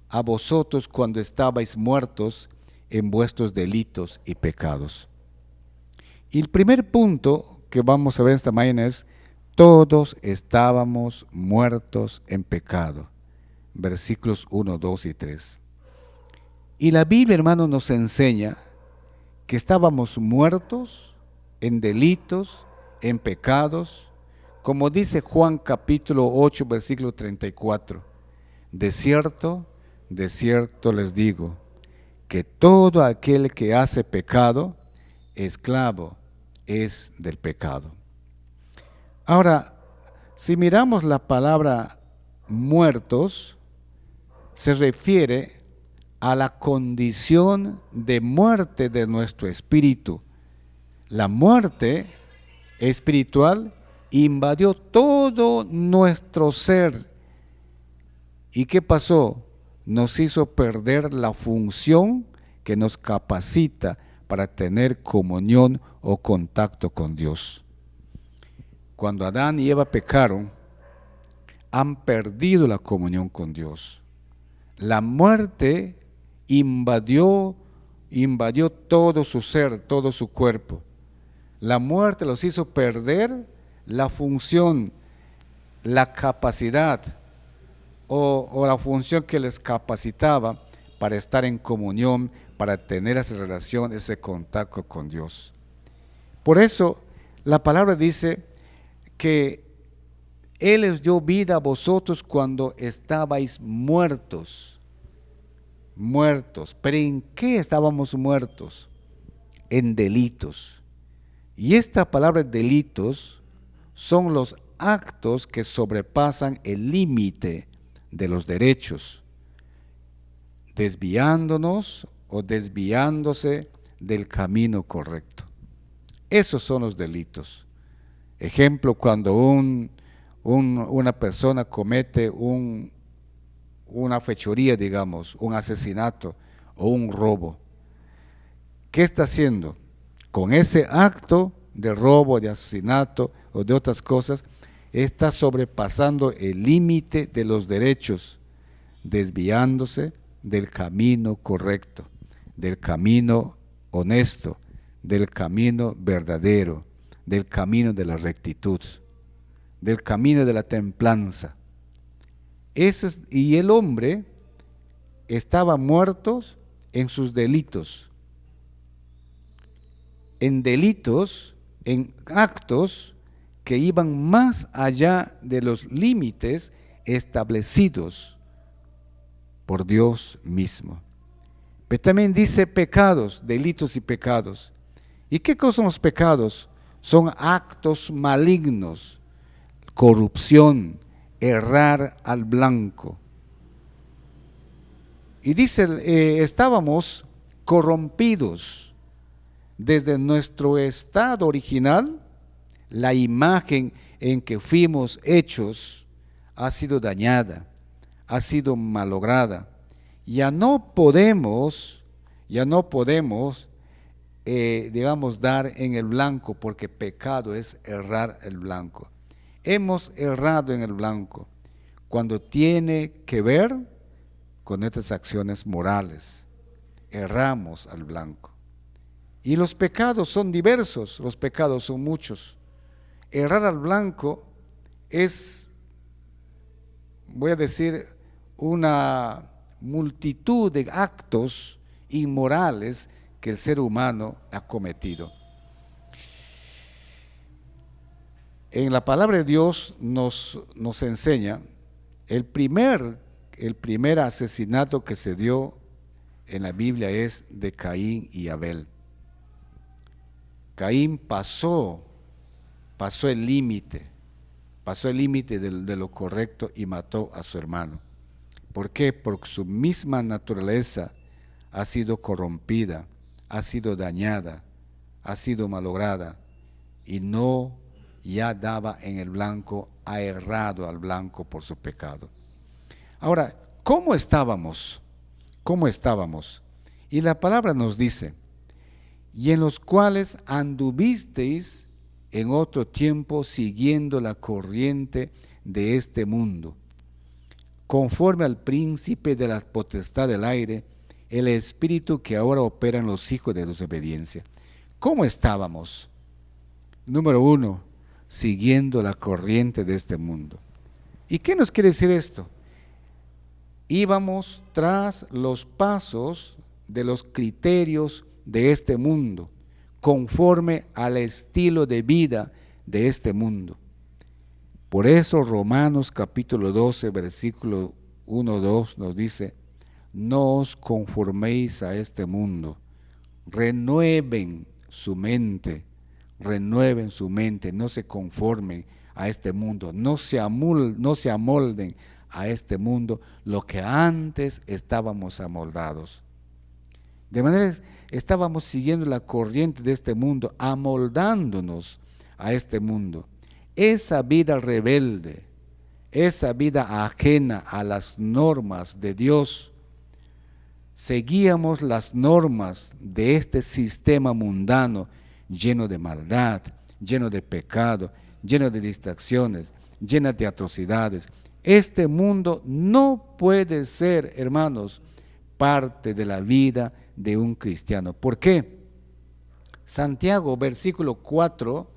a vosotros cuando estabais muertos en vuestros delitos y pecados. Y el primer punto que vamos a ver esta mañana es, todos estábamos muertos en pecado. Versículos 1, 2 y 3. Y la Biblia, hermanos, nos enseña que estábamos muertos en delitos, en pecados, como dice Juan capítulo 8, versículo 34. De cierto les digo, que todo aquel que hace pecado, esclavo es del pecado. Ahora, si miramos la palabra muertos, se refiere a la condición de muerte de nuestro espíritu. La muerte espiritual invadió todo nuestro ser. ¿Y qué pasó? Nos hizo perder la función que nos capacita para tener comunión o contacto con Dios. Cuando Adán y Eva pecaron, han perdido la comunión con Dios. La muerte invadió todo su ser, todo su cuerpo. La muerte los hizo perder la función, la capacidad o la función que les capacitaba para estar en comunión, para tener esa relación, ese contacto con Dios. Por eso la palabra dice que Él les dio vida a vosotros cuando estabais muertos. ¿Pero en qué estábamos muertos? En delitos. Y esta palabra delitos son los actos que sobrepasan el límite de los derechos, desviándonos o desviándose del camino correcto. Esos son los delitos. Ejemplo, cuando una persona comete una fechoría, digamos, un asesinato o un robo. ¿Qué está haciendo? Con ese acto de robo, de asesinato o de otras cosas, está sobrepasando el límite de los derechos, desviándose del camino correcto, del camino honesto, del camino verdadero, del camino de la rectitud, del camino de la templanza. Y el hombre estaba muerto en sus delitos, en actos que iban más allá de los límites establecidos por Dios mismo. Pero también dice pecados, delitos y pecados. ¿Y qué son los pecados? Son actos malignos, corrupción, errar al blanco. Y dice, estábamos corrompidos desde nuestro estado original. La imagen en que fuimos hechos ha sido dañada, ha sido malograda. Ya no podemos, dar en el blanco, porque pecado es errar el blanco. Hemos errado en el blanco cuando tiene que ver con nuestras acciones morales. Erramos al blanco. Y los pecados son diversos, los pecados son muchos. Errar al blanco es, voy a decir, una multitud de actos inmorales que el ser humano ha cometido. En la palabra de Dios nos enseña el primer asesinato que se dio en la Biblia es de Caín y Abel. Caín pasó el límite de lo correcto y mató a su hermano. ¿Por qué? Porque su misma naturaleza ha sido corrompida, ha sido dañada, ha sido malograda y no ya daba en el blanco, ha errado al blanco por su pecado. Ahora, ¿cómo estábamos? Y la palabra nos dice, y en los cuales anduvisteis en otro tiempo siguiendo la corriente de este mundo, conforme al príncipe de la potestad del aire, el espíritu que ahora opera en los hijos de desobediencia. ¿Cómo estábamos? Número 1, siguiendo la corriente de este mundo. ¿Y qué nos quiere decir esto? Íbamos tras los pasos de los criterios de este mundo, conforme al estilo de vida de este mundo. Por eso Romanos capítulo 12, versículo 1-2 nos dice, no os conforméis a este mundo, renueven su mente, no se conformen a este mundo, no se amolden a este mundo, lo que antes estábamos amoldados. De manera que estábamos siguiendo la corriente de este mundo, amoldándonos a este mundo. esa vida rebelde, esa vida ajena a las normas de Dios, seguíamos las normas de este sistema mundano lleno de maldad, lleno de pecado, lleno de distracciones, lleno de atrocidades. Este mundo no puede ser, hermanos, parte de la vida de un cristiano. ¿Por qué? Santiago, versículo 4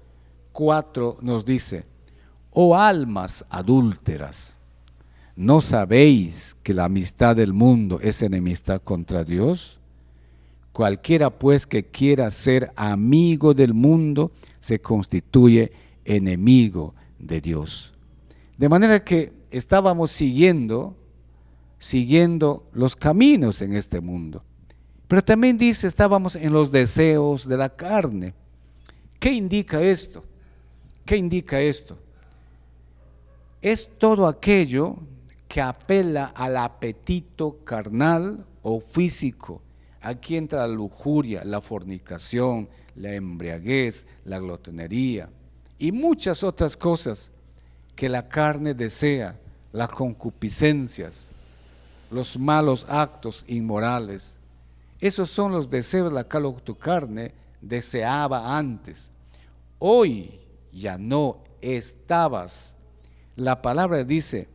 nos dice: oh almas adúlteras, ¿no sabéis que la amistad del mundo es enemistad contra Dios? Cualquiera pues que quiera ser amigo del mundo se constituye enemigo de Dios. De manera que estábamos siguiendo los caminos en este mundo. Pero también dice, estábamos en los deseos de la carne. ¿Qué indica esto? ¿Qué indica esto? Es todo aquello que apela al apetito carnal o físico. Aquí entra la lujuria, la fornicación, la embriaguez, la glotonería y muchas otras cosas que la carne desea, las concupiscencias, los malos actos inmorales. Esos son los deseos de la que tu carne deseaba antes. Hoy ya no estabas. La palabra dice,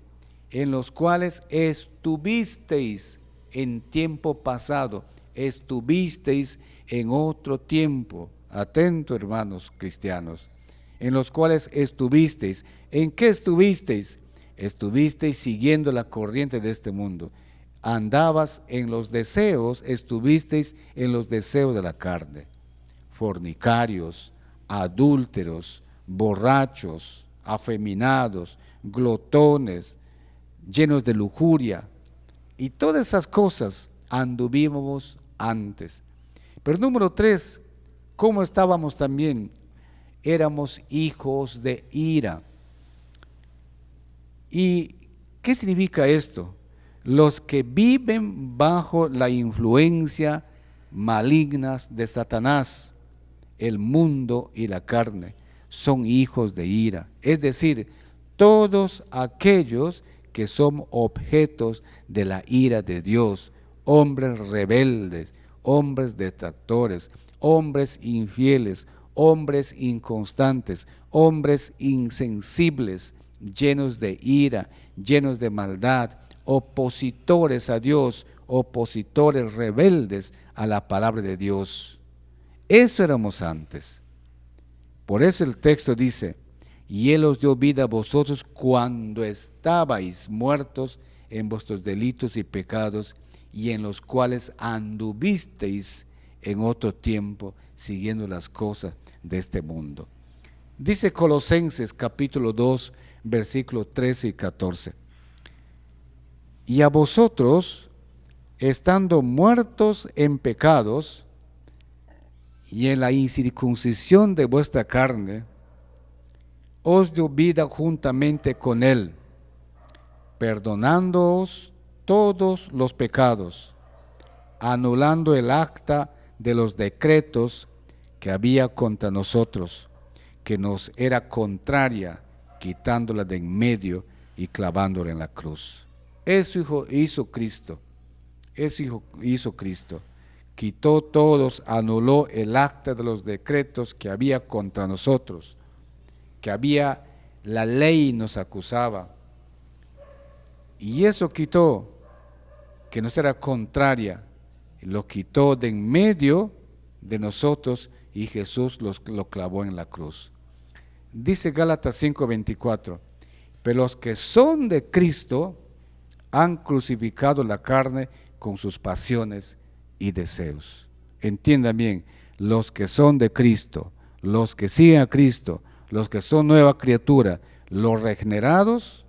en los cuales estuvisteis en tiempo pasado, estuvisteis en otro tiempo. Atento, hermanos cristianos, en los cuales estuvisteis. ¿En qué estuvisteis? Estuvisteis siguiendo la corriente de este mundo. Andabas en los deseos, estuvisteis en los deseos de la carne. Fornicarios, adúlteros, borrachos, afeminados, glotones, llenos de lujuria, y todas esas cosas anduvimos antes. Pero número 3, ¿cómo estábamos también? Éramos hijos de ira. ¿Y qué significa esto? Los que viven bajo la influencia maligna de Satanás, el mundo y la carne, son hijos de ira. Es decir, todos aquellos que son objetos de la ira de Dios, hombres rebeldes, hombres detractores, hombres infieles, hombres inconstantes, hombres insensibles, llenos de ira, llenos de maldad, opositores a Dios, opositores rebeldes a la palabra de Dios. Eso éramos antes. Por eso el texto dice, y Él os dio vida a vosotros cuando estabais muertos en vuestros delitos y pecados, y en los cuales anduvisteis en otro tiempo, siguiendo las cosas de este mundo. Dice Colosenses capítulo 2, versículos 13 y 14. Y a vosotros, estando muertos en pecados y en la incircuncisión de vuestra carne, os dio vida juntamente con Él, perdonándoos todos los pecados, anulando el acta de los decretos que había contra nosotros, que nos era contraria, quitándola de en medio y clavándola en la cruz. Eso hizo Cristo. Eso hizo Cristo. Quitó todos, anuló el acta de los decretos que había contra nosotros, que había, la ley nos acusaba. Y eso quitó, que nos era contraria, lo quitó de en medio de nosotros y Jesús lo clavó en la cruz. Dice Gálatas 5:24, pero los que son de Cristo han crucificado la carne con sus pasiones y deseos. Entiendan bien, los que son de Cristo, los que siguen a Cristo, los que son nueva criatura, los regenerados,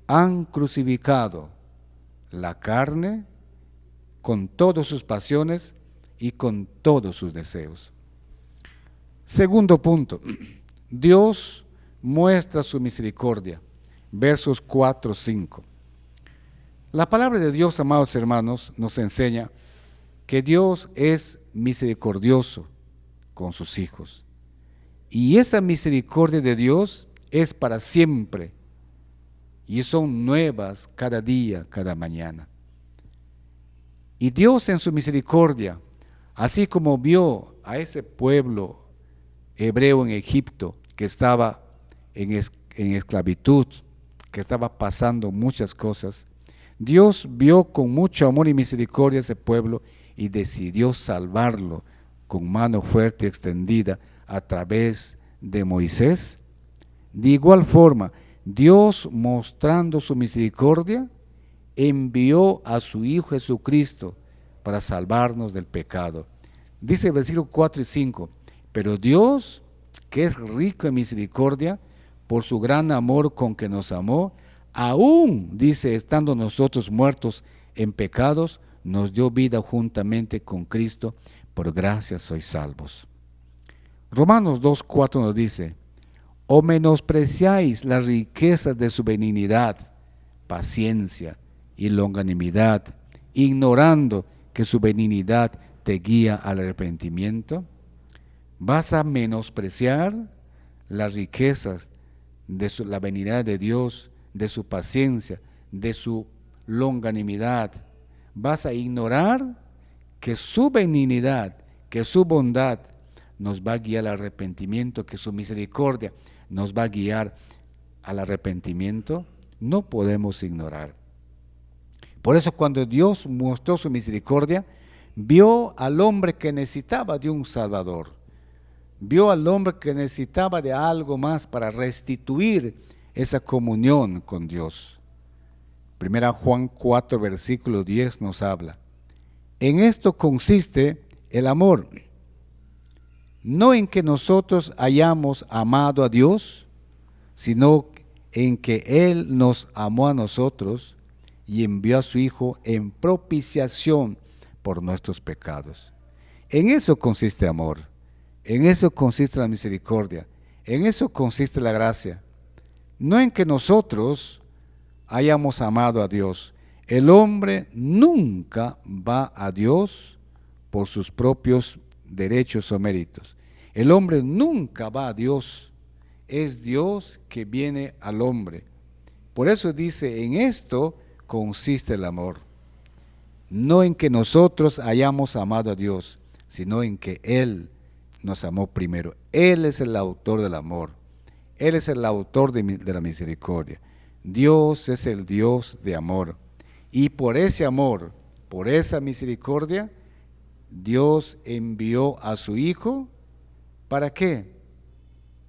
han crucificado la carne con todas sus pasiones y con todos sus deseos. Segundo punto, Dios muestra su misericordia. Versos 4, 5. La palabra de Dios, amados hermanos, nos enseña que Dios es misericordioso con sus hijos. Y esa misericordia de Dios es para siempre y son nuevas cada día, cada mañana. Y Dios en su misericordia, así como vio a ese pueblo hebreo en Egipto que estaba en esclavitud, que estaba pasando muchas cosas, Dios vio con mucho amor y misericordia a ese pueblo y decidió salvarlo con mano fuerte y extendida a través de Moisés. De igual forma, Dios, mostrando su misericordia, envió a su Hijo Jesucristo para salvarnos del pecado. Dice el versículo 4 y 5, pero Dios, que es rico en misericordia, por su gran amor con que nos amó, aún, dice, estando nosotros muertos en pecados, nos dio vida juntamente con Cristo, por gracia sois salvos. Romanos 2:4 nos dice, o menospreciáis las riquezas de su benignidad, paciencia y longanimidad, ignorando que su benignidad te guía al arrepentimiento. ¿Vas a menospreciar las riquezas de la benignidad de Dios, de su paciencia, de su longanimidad? ¿Vas a ignorar que su benignidad, que su bondad nos va a guiar al arrepentimiento, que su misericordia nos va a guiar al arrepentimiento? No podemos ignorar. Por eso cuando Dios mostró su misericordia, vio al hombre que necesitaba de un Salvador, vio al hombre que necesitaba de algo más para restituir esa comunión con Dios. Primera Juan 4, versículo 10 nos habla, en esto consiste el amor, no en que nosotros hayamos amado a Dios, sino en que Él nos amó a nosotros y envió a su Hijo en propiciación por nuestros pecados. En eso consiste amor, en eso consiste la misericordia, en eso consiste la gracia. No en que nosotros hayamos amado a Dios. El hombre nunca va a Dios por sus propios derechos o méritos. El hombre nunca va a Dios. Es Dios que viene al hombre. Por eso dice, en esto consiste el amor. No en que nosotros hayamos amado a Dios, sino en que Él nos amó primero. Él es el autor del amor. Él es el autor de la misericordia. Dios es el Dios de amor. Y por ese amor, por esa misericordia, Dios envió a su Hijo. ¿Para qué?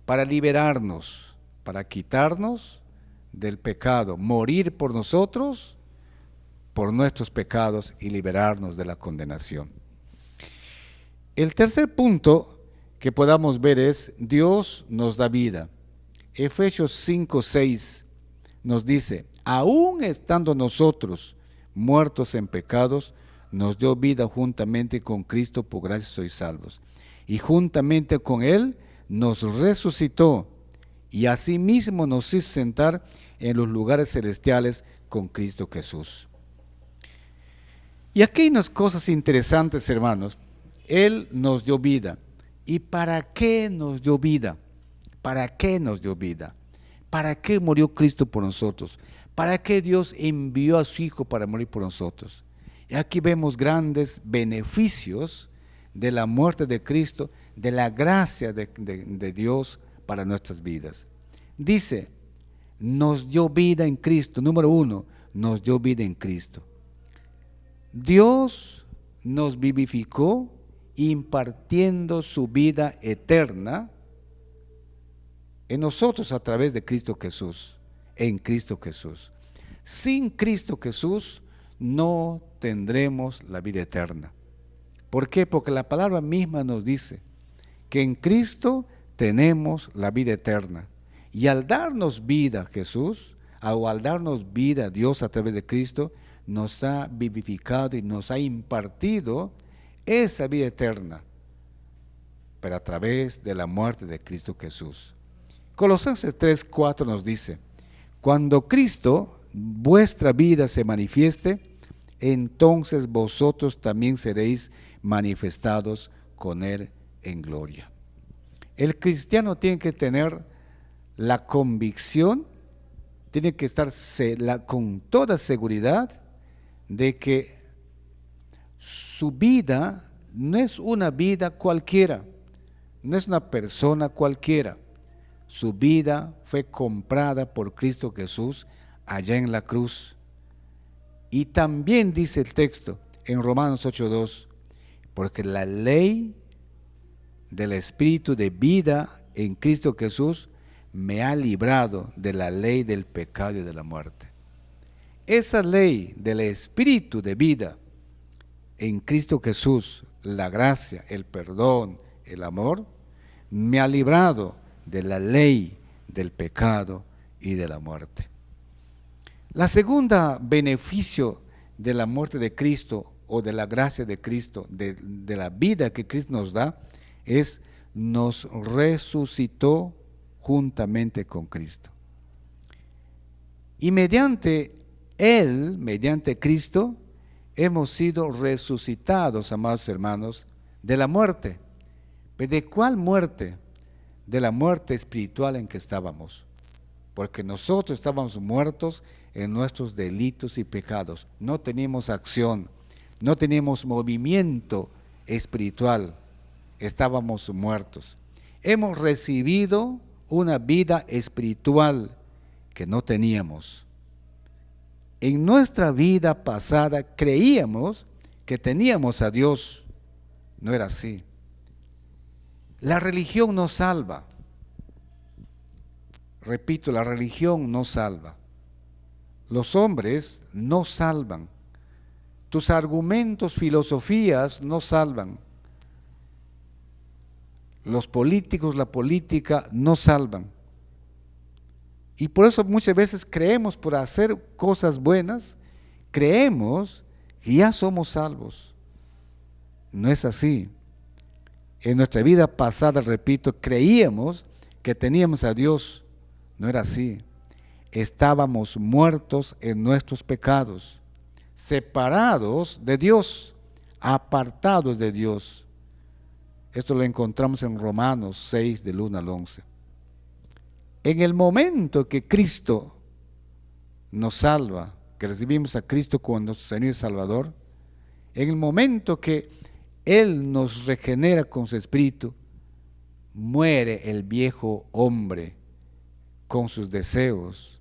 Para liberarnos, para quitarnos del pecado, morir por nosotros, por nuestros pecados y liberarnos de la condenación. El tercer punto que podamos ver es, Dios nos da vida. Efesios 5:6 nos dice, aún estando nosotros muertos en pecados, nos dio vida juntamente con Cristo, por gracia sois salvos. Y juntamente con Él nos resucitó y asimismo nos hizo sentar en los lugares celestiales con Cristo Jesús. Y aquí hay unas cosas interesantes, hermanos. Él nos dio vida. ¿Y para qué nos dio vida? ¿Para qué nos dio vida? ¿Para qué murió Cristo por nosotros? ¿Para qué Dios envió a su Hijo para morir por nosotros? Y aquí vemos grandes beneficios de la muerte de Cristo, de la gracia de Dios para nuestras vidas. Dice, nos dio vida en Cristo. Número 1, nos dio vida en Cristo. Dios nos vivificó impartiendo su vida eterna en nosotros a través de Cristo Jesús, en Cristo Jesús. Sin Cristo Jesús no tendremos la vida eterna. ¿Por qué? Porque la palabra misma nos dice que en Cristo tenemos la vida eterna. Y al darnos vida Jesús, o al darnos vida Dios a través de Cristo, nos ha vivificado y nos ha impartido esa vida eterna, pero a través de la muerte de Cristo Jesús. Colosenses 3:4 nos dice, cuando Cristo, vuestra vida, se manifieste, entonces vosotros también seréis manifestados con Él en gloria. El cristiano tiene que tener la convicción, tiene que estar con toda seguridad de que su vida no es una vida cualquiera, no es una persona cualquiera. Su vida fue comprada por Cristo Jesús allá en la cruz. Y también dice el texto en Romanos 8:2, porque la ley del Espíritu de vida en Cristo Jesús me ha librado de la ley del pecado y de la muerte. Esa ley del Espíritu de vida en Cristo Jesús, la gracia, el perdón, el amor, me ha librado de la ley del pecado y de la muerte. La segunda beneficio de la muerte de Cristo o de la gracia de Cristo, de la vida que Cristo nos da, es nos resucitó juntamente con Cristo. Y mediante Él, mediante Cristo, hemos sido resucitados, amados hermanos, de la muerte. ¿Pero de cuál muerte? De la muerte espiritual en que estábamos. Porque nosotros estábamos muertos en nuestros delitos y pecados. No teníamos acción, no teníamos movimiento espiritual. Estábamos muertos. Hemos recibido una vida espiritual que no teníamos. En nuestra vida pasada creíamos que teníamos a Dios. No era así. La religión no salva. Repito, la religión no salva. Los hombres no salvan. Tus argumentos, filosofías no salvan. Los políticos, la política no salvan. Y por eso muchas veces creemos, por hacer cosas buenas, creemos que ya somos salvos. No es así. En nuestra vida pasada, repito, creíamos que teníamos a Dios. No era así. Estábamos muertos en nuestros pecados, separados de Dios, apartados de Dios. Esto lo encontramos en Romanos 6, del 1 al 11. En el momento que Cristo nos salva, que recibimos a Cristo como nuestro Señor y Salvador, en el momento que Él nos regenera con su Espíritu, muere el viejo hombre con sus deseos,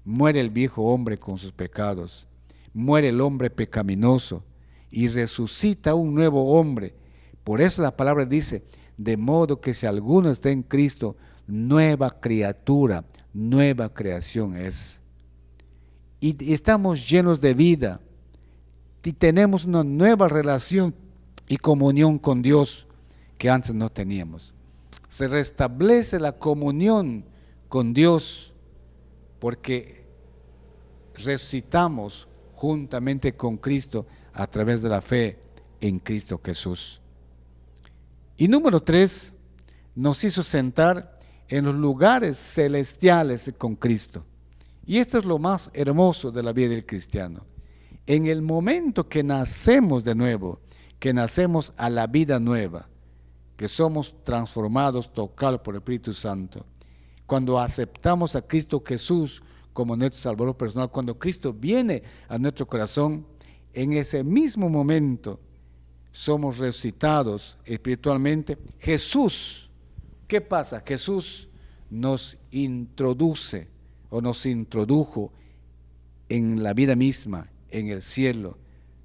muere el viejo hombre con sus pecados, muere el hombre pecaminoso y resucita un nuevo hombre. Por eso la palabra dice, de modo que si alguno está en Cristo, nueva criatura, nueva creación es. Y estamos llenos de vida y tenemos una nueva relación y comunión con Dios que antes no teníamos. Se restablece la comunión con Dios porque resucitamos juntamente con Cristo a través de la fe en Cristo Jesús. Y número 3, nos hizo sentar en los lugares celestiales con Cristo. Y esto es lo más hermoso de la vida del cristiano. En el momento que nacemos de nuevo, que nacemos a la vida nueva, que somos transformados, tocados por el Espíritu Santo, cuando aceptamos a Cristo Jesús como nuestro Salvador personal, cuando Cristo viene a nuestro corazón, en ese mismo momento somos resucitados espiritualmente. Jesús, ¿qué pasa? Jesús nos introduce o nos introdujo en la vida misma, en el cielo.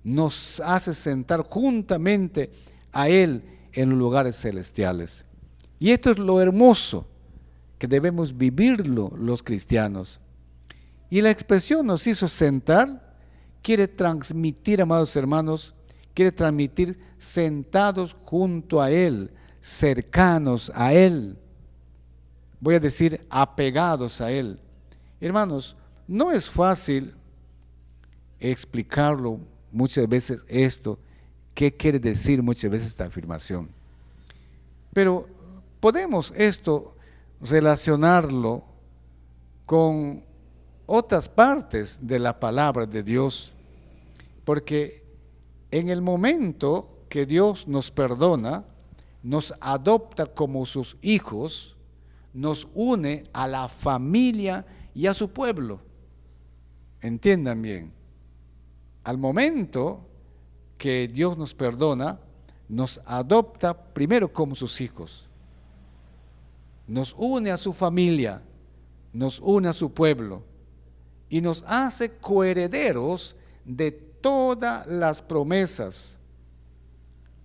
Nos hace sentar juntamente a Él en los lugares celestiales. Y esto es lo hermoso que debemos vivirlo los cristianos. Y la expresión nos hizo sentar quiere transmitir, amados hermanos, quiere transmitir sentados junto a Él, cercanos a Él. Voy a decir apegados a Él. Hermanos, no es fácil explicarlo muchas veces esto, qué quiere decir muchas veces esta afirmación. Pero podemos esto relacionarlo con otras partes de la palabra de Dios, porque en el momento que Dios nos perdona, nos adopta como sus hijos, nos une a la familia y a su pueblo. Entiendan bien, al momento que Dios nos perdona, nos adopta primero como sus hijos, nos une a su familia, nos une a su pueblo y nos hace coherederos de todas las promesas.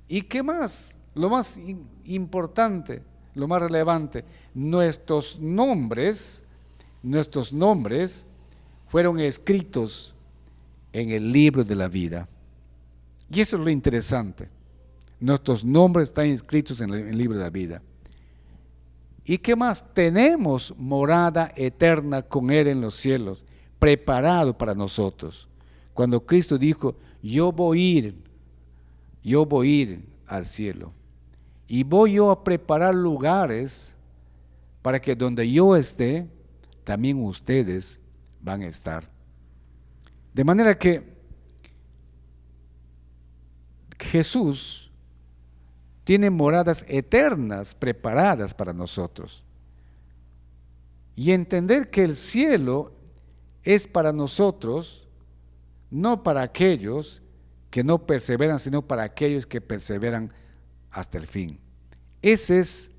¿Y qué más? Lo más importante, lo más relevante, nuestros nombres fueron escritos en el libro de la vida. Y eso es lo interesante. Nuestros nombres están inscritos en el libro de la vida. ¿Y qué más? Tenemos morada eterna con Él en los cielos, preparado para nosotros. Cuando Cristo dijo, yo voy a ir al cielo y voy yo a preparar lugares para que donde yo esté, también ustedes van a estar. De manera que Jesús tiene moradas eternas preparadas para nosotros. Y entender que el cielo es para nosotros, no para aquellos que no perseveran, sino para aquellos que perseveran hasta el fin. Ese es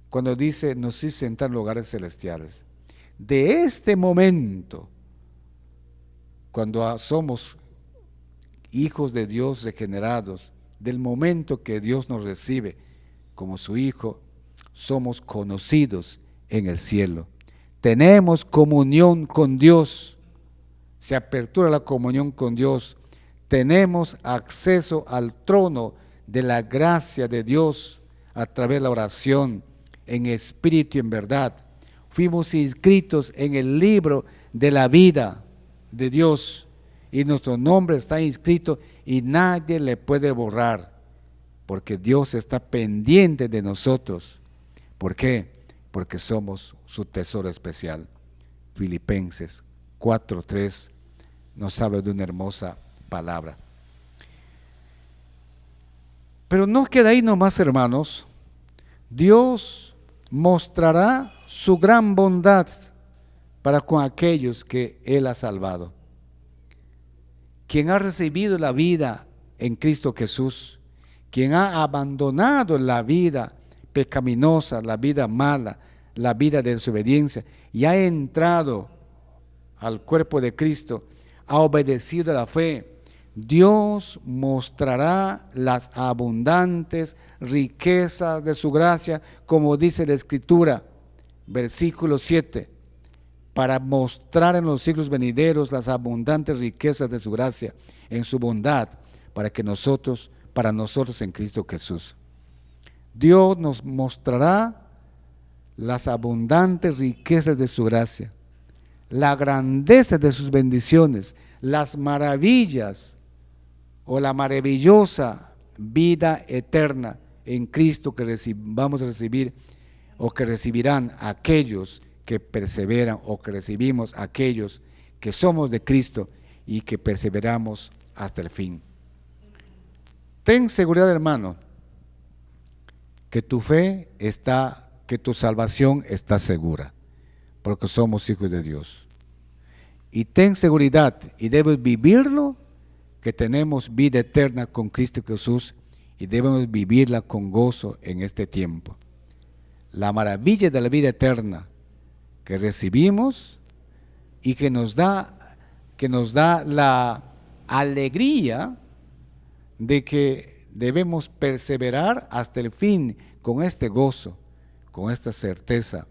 cuando dice, nos hizo sentar en lugares celestiales. De este momento, cuando somos hijos de Dios regenerados, del momento que Dios nos recibe como su hijo, somos conocidos en el cielo. Tenemos comunión con Dios, se apertura la comunión con Dios, tenemos acceso al trono de la gracia de Dios a través de la oración, en espíritu y en verdad. Fuimos inscritos en el libro de la vida de Dios y nuestro nombre está inscrito y nadie le puede borrar, porque Dios está pendiente de nosotros. ¿Por qué? Porque somos su tesoro especial. Filipenses 4:3 nos habla de una hermosa palabra. Pero no queda ahí nomás, hermanos. Dios mostrará su gran bondad para con aquellos que Él ha salvado. Quien ha recibido la vida en Cristo Jesús, quien ha abandonado la vida pecaminosa, la vida mala, la vida de desobediencia, y ha entrado al cuerpo de Cristo, ha obedecido a la fe, Dios mostrará las abundantes riquezas de su gracia, como dice la Escritura, versículo 7, para mostrar en los siglos venideros las abundantes riquezas de su gracia, en su bondad, para nosotros en Cristo Jesús. Dios nos mostrará las abundantes riquezas de su gracia, la grandeza de sus bendiciones, las maravillas o la maravillosa vida eterna en Cristo que vamos a recibir o que recibirán aquellos que perseveran, o que recibimos aquellos que somos de Cristo y que perseveramos hasta el fin. Ten seguridad, hermano, que tu fe está, que tu salvación está segura, porque somos hijos de Dios. Y ten seguridad, y debes vivirlo, que tenemos vida eterna con Cristo Jesús y debemos vivirla con gozo en este tiempo. La maravilla de la vida eterna que recibimos y que nos da la alegría de que debemos perseverar hasta el fin con este gozo, con esta certeza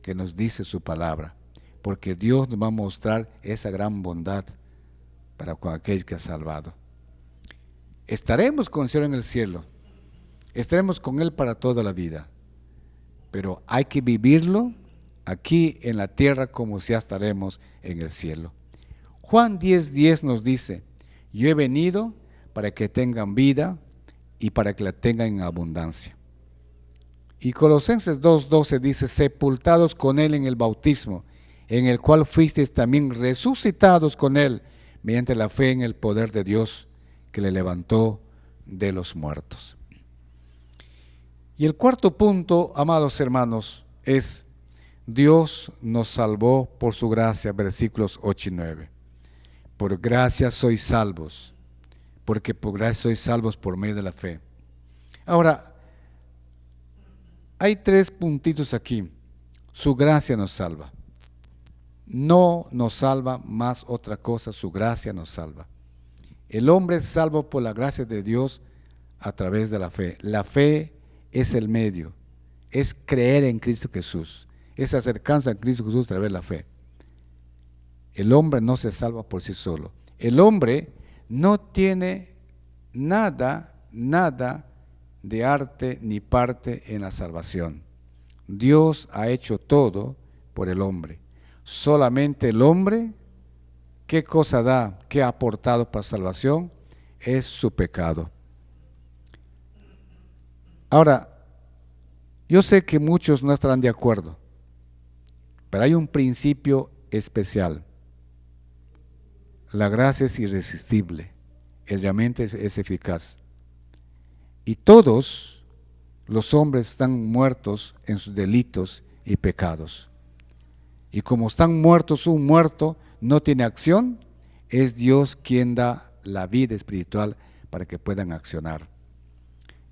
que nos dice su palabra, porque Dios nos va a mostrar esa gran bondad para con aquel que ha salvado. Estaremos con el Señor en el cielo, estaremos con Él para toda la vida, pero hay que vivirlo aquí en la tierra como si ya estaremos en el cielo. Juan 10:10 nos dice, yo he venido para que tengan vida y para que la tengan en abundancia. Y Colosenses 2:12 dice, sepultados con Él en el bautismo, en el cual fuisteis también resucitados con Él, mediante la fe en el poder de Dios que le levantó de los muertos. Y el cuarto punto, amados hermanos, es: Dios nos salvó por su gracia, versículos 8 y 9. Por gracia sois salvos, porque por gracia sois salvos por medio de la fe. Ahora, hay 3 puntitos aquí. Su gracia nos salva. No nos salva más otra cosa, su gracia nos salva. El hombre es salvo por la gracia de Dios a través de la fe. La fe es el medio, es creer en Cristo Jesús, es acercarse a Cristo Jesús a través de la fe. El hombre no se salva por sí solo. El hombre no tiene nada de arte ni parte en la salvación. Dios ha hecho todo por el hombre. Solamente el hombre, ¿qué cosa da? ¿Qué ha aportado para salvación? Es su pecado. Ahora, yo sé que muchos no estarán de acuerdo, pero hay un principio especial. La gracia es irresistible, el llamamiento es eficaz. Y todos los hombres están muertos en sus delitos y pecados. Y como están muertos, un muerto no tiene acción, es Dios quien da la vida espiritual para que puedan accionar.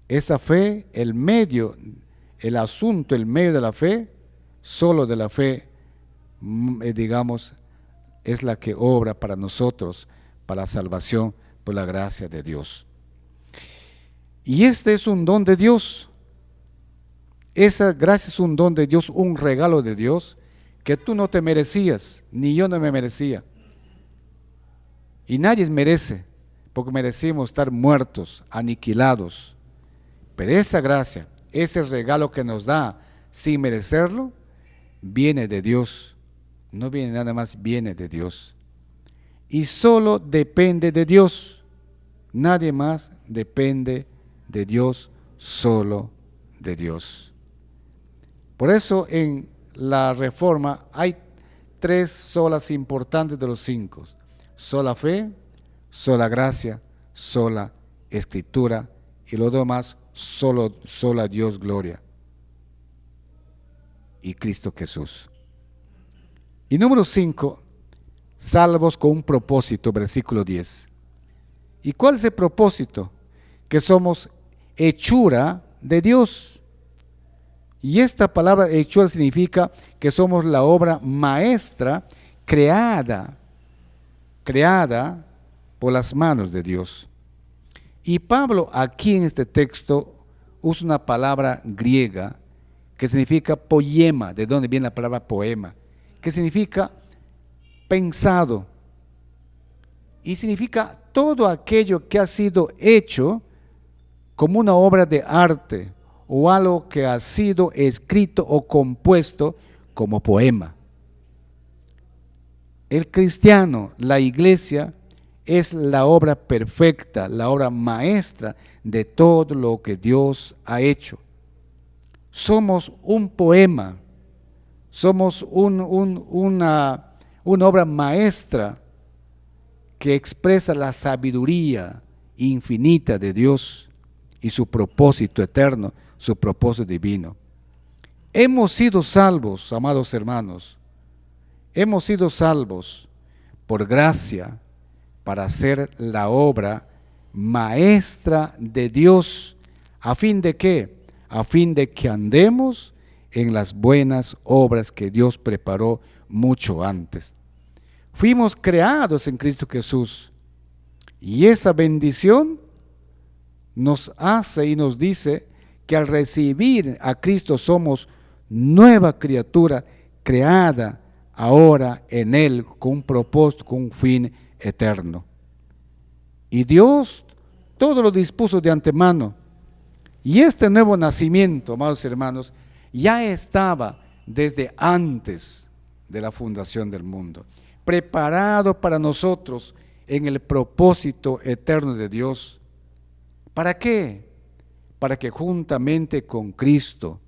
Esa fe, el medio, el asunto, el medio de la fe, solo de la fe, digamos, es la que obra para nosotros, para la salvación por la gracia de Dios. Y este es un don de Dios. Esa gracia es un don de Dios, un regalo de Dios que tú no te merecías, ni yo no me merecía. Y nadie merece, porque merecimos estar muertos, aniquilados. Pero esa gracia, ese regalo que nos da sin merecerlo, viene de Dios. No viene nada más, viene de Dios. Y solo depende de Dios. Nadie más depende de Dios, solo de Dios. Por eso en la Reforma hay 3 solas importantes de los 5. Sola fe, sola gracia, sola escritura, y lo demás, sola Dios gloria y Cristo Jesús. Y número 5, salvos con un propósito, versículo 10. ¿Y cuál es el propósito? Que somos hechura de Dios. Y esta palabra hechura significa que somos la obra maestra creada por las manos de Dios. Y Pablo aquí en este texto usa una palabra griega que significa poema, de donde viene la palabra poema, que significa pensado, y significa todo aquello que ha sido hecho como una obra de arte o algo que ha sido escrito o compuesto como poema. El cristiano, la iglesia, es la obra perfecta, la obra maestra de todo lo que Dios ha hecho. Somos un poema, somos una obra maestra que expresa la sabiduría infinita de Dios y su propósito eterno, su propósito divino. Hemos sido salvos, amados hermanos, hemos sido salvos por gracia para hacer la obra maestra de Dios. ¿A fin de qué? A fin de que andemos en las buenas obras que Dios preparó mucho antes. Fuimos creados en Cristo Jesús, y esa bendición nos hace y nos dice que al recibir a Cristo somos nueva criatura creada ahora en Él con un propósito, con un fin eterno. Y Dios todo lo dispuso de antemano. Y este nuevo nacimiento, amados hermanos, ya estaba desde antes de la fundación del mundo, preparado para nosotros en el propósito eterno de Dios. ¿Para qué? Para que juntamente con Cristo,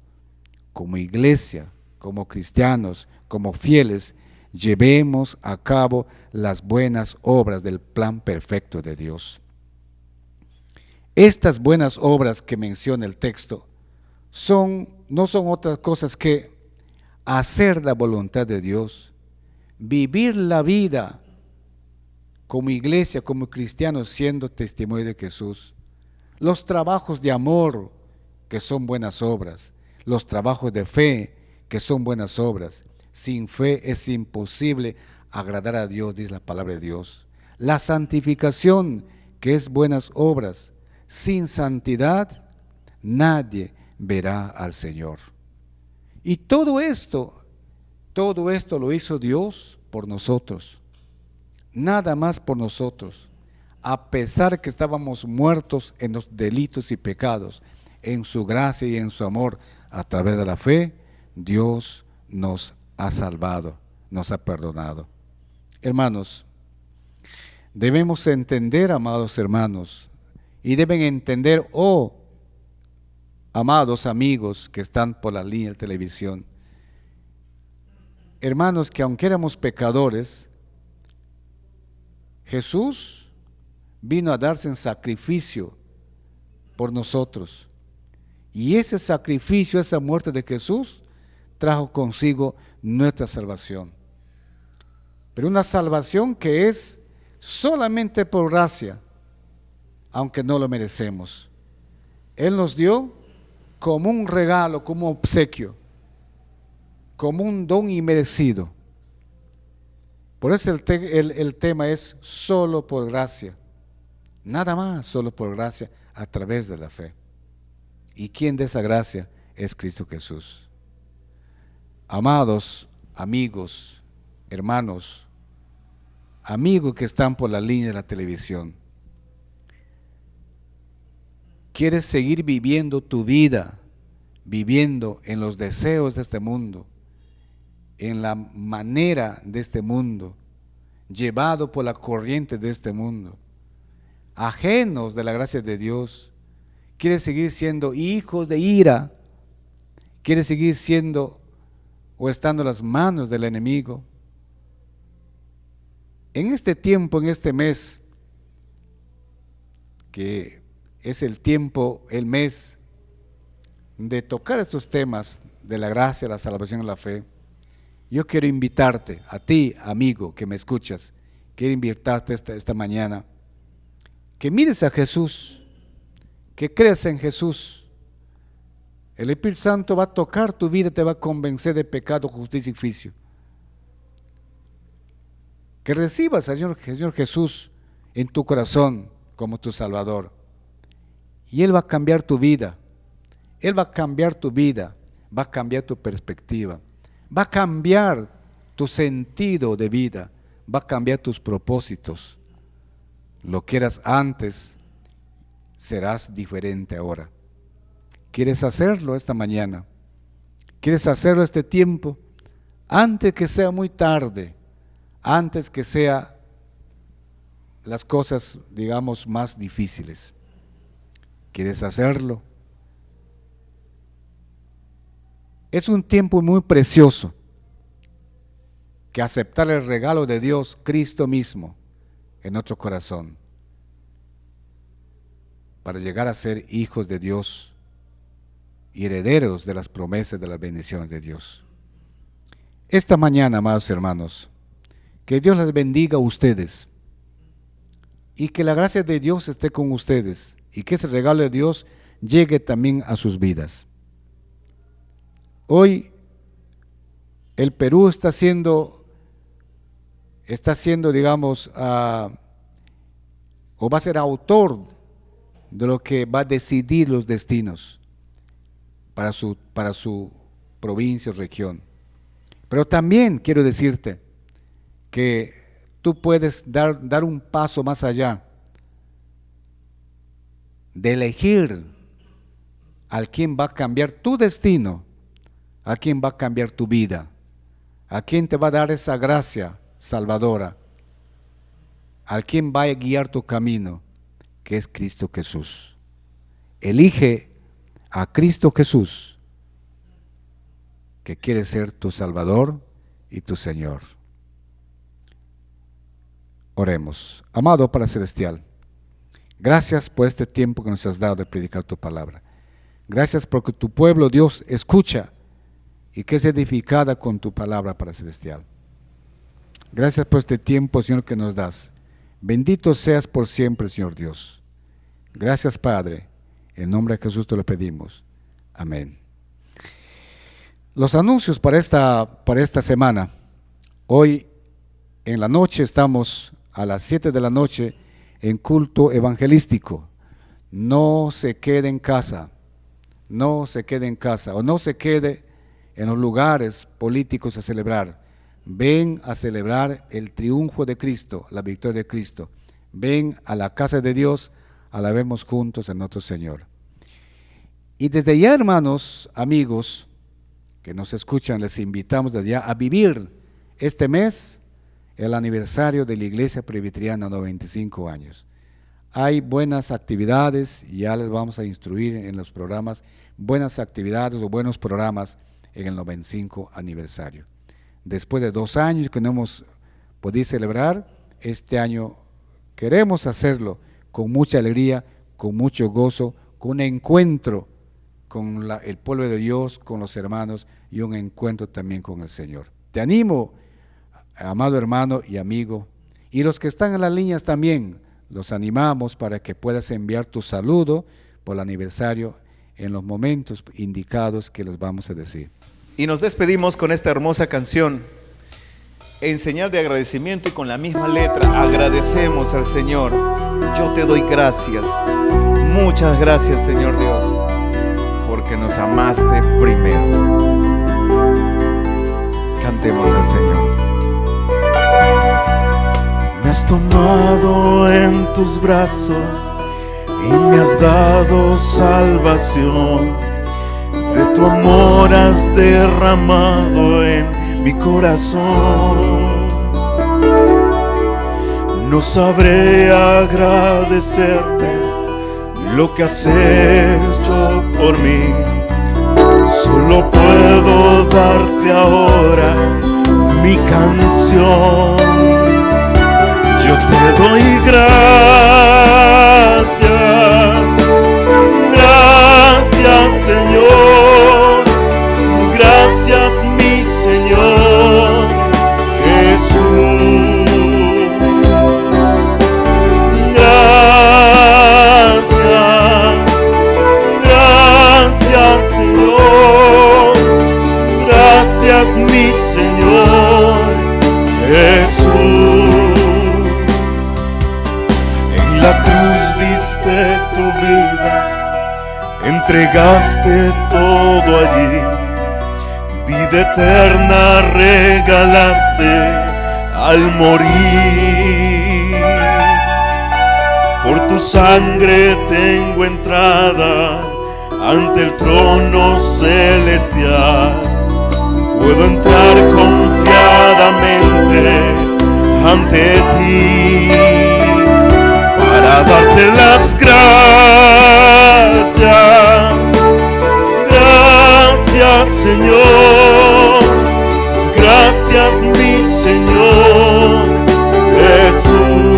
como iglesia, como cristianos, como fieles, llevemos a cabo las buenas obras del plan perfecto de Dios. Estas buenas obras que menciona el texto no son otras cosas que hacer la voluntad de Dios, vivir la vida como iglesia, como cristianos, siendo testimonio de Jesús. Los trabajos de amor, que son buenas obras, los trabajos de fe, que son buenas obras. Sin fe es imposible agradar a Dios, dice la palabra de Dios. La santificación, que es buenas obras. Sin santidad, nadie verá al Señor. Y todo esto lo hizo Dios por nosotros. Nada más por nosotros. A pesar que estábamos muertos en los delitos y pecados, en su gracia y en su amor, a través de la fe, Dios nos ha salvado, nos ha perdonado. Hermanos, debemos entender, amados hermanos, y deben entender, amados amigos que están por la línea de televisión, hermanos, que aunque éramos pecadores, Jesús vino a darse en sacrificio por nosotros. Y ese sacrificio, esa muerte de Jesús, trajo consigo nuestra salvación. Pero una salvación que es solamente por gracia, aunque no lo merecemos. Él nos dio como un regalo, como un obsequio, como un don inmerecido. Por eso el tema es solo por gracia. Nada más, solo por gracia, a través de la fe. ¿Y quién de esa gracia? Es Cristo Jesús. Amados amigos, hermanos, amigos que están por la línea de la televisión, ¿quieres seguir viviendo tu vida, viviendo en los deseos de este mundo, en la manera de este mundo, llevado por la corriente de este mundo, ajenos de la gracia de Dios? ¿Quieres seguir siendo hijos de ira? ¿Quieres seguir siendo o estando en las manos del enemigo? En este tiempo, en este mes, que es el tiempo, el mes de tocar estos temas de la gracia, la salvación y la fe, yo quiero invitarte, a ti, amigo, que me escuchas, quiero invitarte esta mañana, que mires a Jesús, que creas en Jesús. El Espíritu Santo va a tocar tu vida, te va a convencer de pecado, justicia y juicio. Que recibas al Señor Jesús en tu corazón como tu Salvador. Y Él va a cambiar tu vida. Él va a cambiar tu vida, va a cambiar tu perspectiva, va a cambiar tu sentido de vida, va a cambiar tus propósitos. Lo que eras antes, serás diferente ahora. ¿Quieres hacerlo esta mañana? ¿Quieres hacerlo este tiempo? Antes que sea muy tarde, antes que sea las cosas, digamos, más difíciles. ¿Quieres hacerlo? Es un tiempo muy precioso que aceptar el regalo de Dios, Cristo mismo, en nuestro corazón, para llegar a ser hijos de Dios y herederos de las promesas de las bendiciones de Dios. Esta mañana, amados hermanos, que Dios les bendiga a ustedes y que la gracia de Dios esté con ustedes y que ese regalo de Dios llegue también a sus vidas. Hoy el Perú está siendo, digamos, o va a ser autor de lo que va a decidir los destinos para su provincia o región. Pero también quiero decirte que tú puedes dar un paso más allá de elegir al quien va a cambiar tu destino, a quien va a cambiar tu vida, a quien te va a dar esa gracia salvadora, al quien va a guiar tu camino, que es Cristo Jesús. Elige a Cristo Jesús, que quiere ser tu Salvador y tu Señor. Oremos. Amado Padre Celestial, gracias por este tiempo que nos has dado de predicar tu palabra. Gracias porque tu pueblo, Dios, escucha y que es edificada con tu palabra, Padre Celestial. Gracias por este tiempo, Señor, que nos das. Bendito seas por siempre, Señor Dios. Gracias, Padre. En nombre de Jesús te lo pedimos. Amén. Los anuncios para esta semana. Hoy en la noche estamos a las 7 de la noche en culto evangelístico. No se quede en casa. No se quede en casa o no se quede en los lugares políticos a celebrar. Ven a celebrar el triunfo de Cristo, la victoria de Cristo. Ven a la casa de Dios, alabemos juntos a nuestro Señor. Y desde ya, hermanos, amigos que nos escuchan, les invitamos desde ya a vivir este mes el aniversario de la Iglesia Presbiteriana, 95 años. Hay buenas actividades, y ya les vamos a instruir en los programas, buenas actividades o buenos programas en el 95 aniversario. Después de 2 años que no hemos podido celebrar, este año queremos hacerlo con mucha alegría, con mucho gozo, con un encuentro con el pueblo de Dios, con los hermanos y un encuentro también con el Señor. Te animo, amado hermano y amigo, y los que están en las líneas también, los animamos para que puedas enviar tu saludo por el aniversario en los momentos indicados que les vamos a decir. Y nos despedimos con esta hermosa canción en señal de agradecimiento y con la misma letra. Agradecemos al Señor. Yo te doy gracias. Muchas gracias, Señor Dios, porque nos amaste primero. Cantemos al Señor. Me has tomado en tus brazos y me has dado salvación. De tu amor has derramado en mi corazón. No sabré agradecerte lo que has hecho por mí. Solo puedo darte ahora mi canción. Yo te doy gracias, gracias Señor, gracias mi Señor Jesús. Gracias, gracias Señor, gracias mi Señor Jesús. En la cruz diste tu vida, entregaste todo allí, vida eterna regalaste al morir. Por tu sangre tengo entrada ante el trono celestial. Puedo entrar confiadamente ante ti para darte las gracias. Gracias Señor, gracias mi Señor Jesús.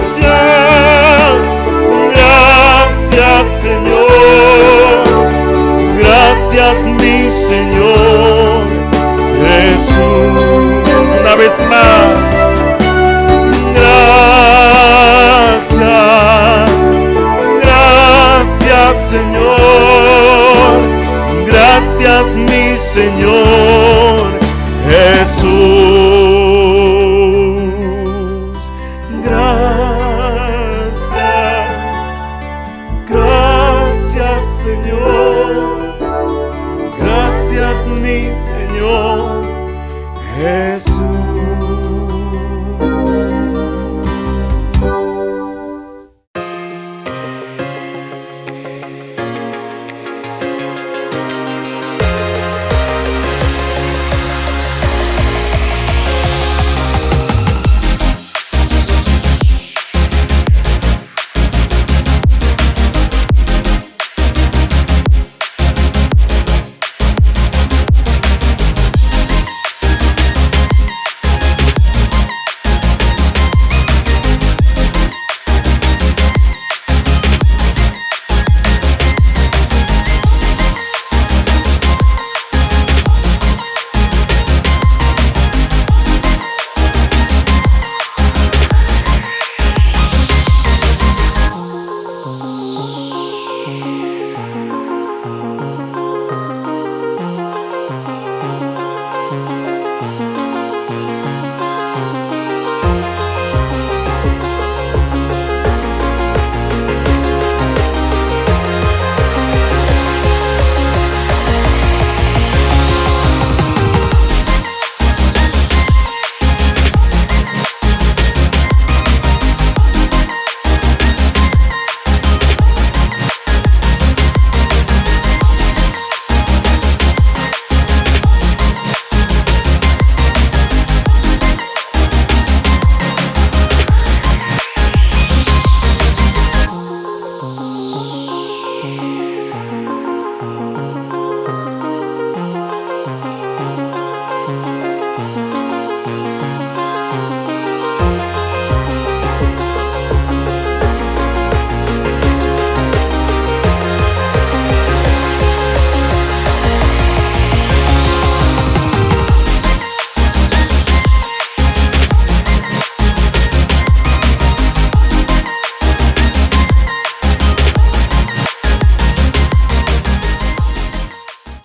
Gracias, gracias Señor, gracias mi Señor Jesús. Una vez más, gracias Señor, gracias mi Señor Jesús. Gracias Señor, gracias mi Señor Jesús.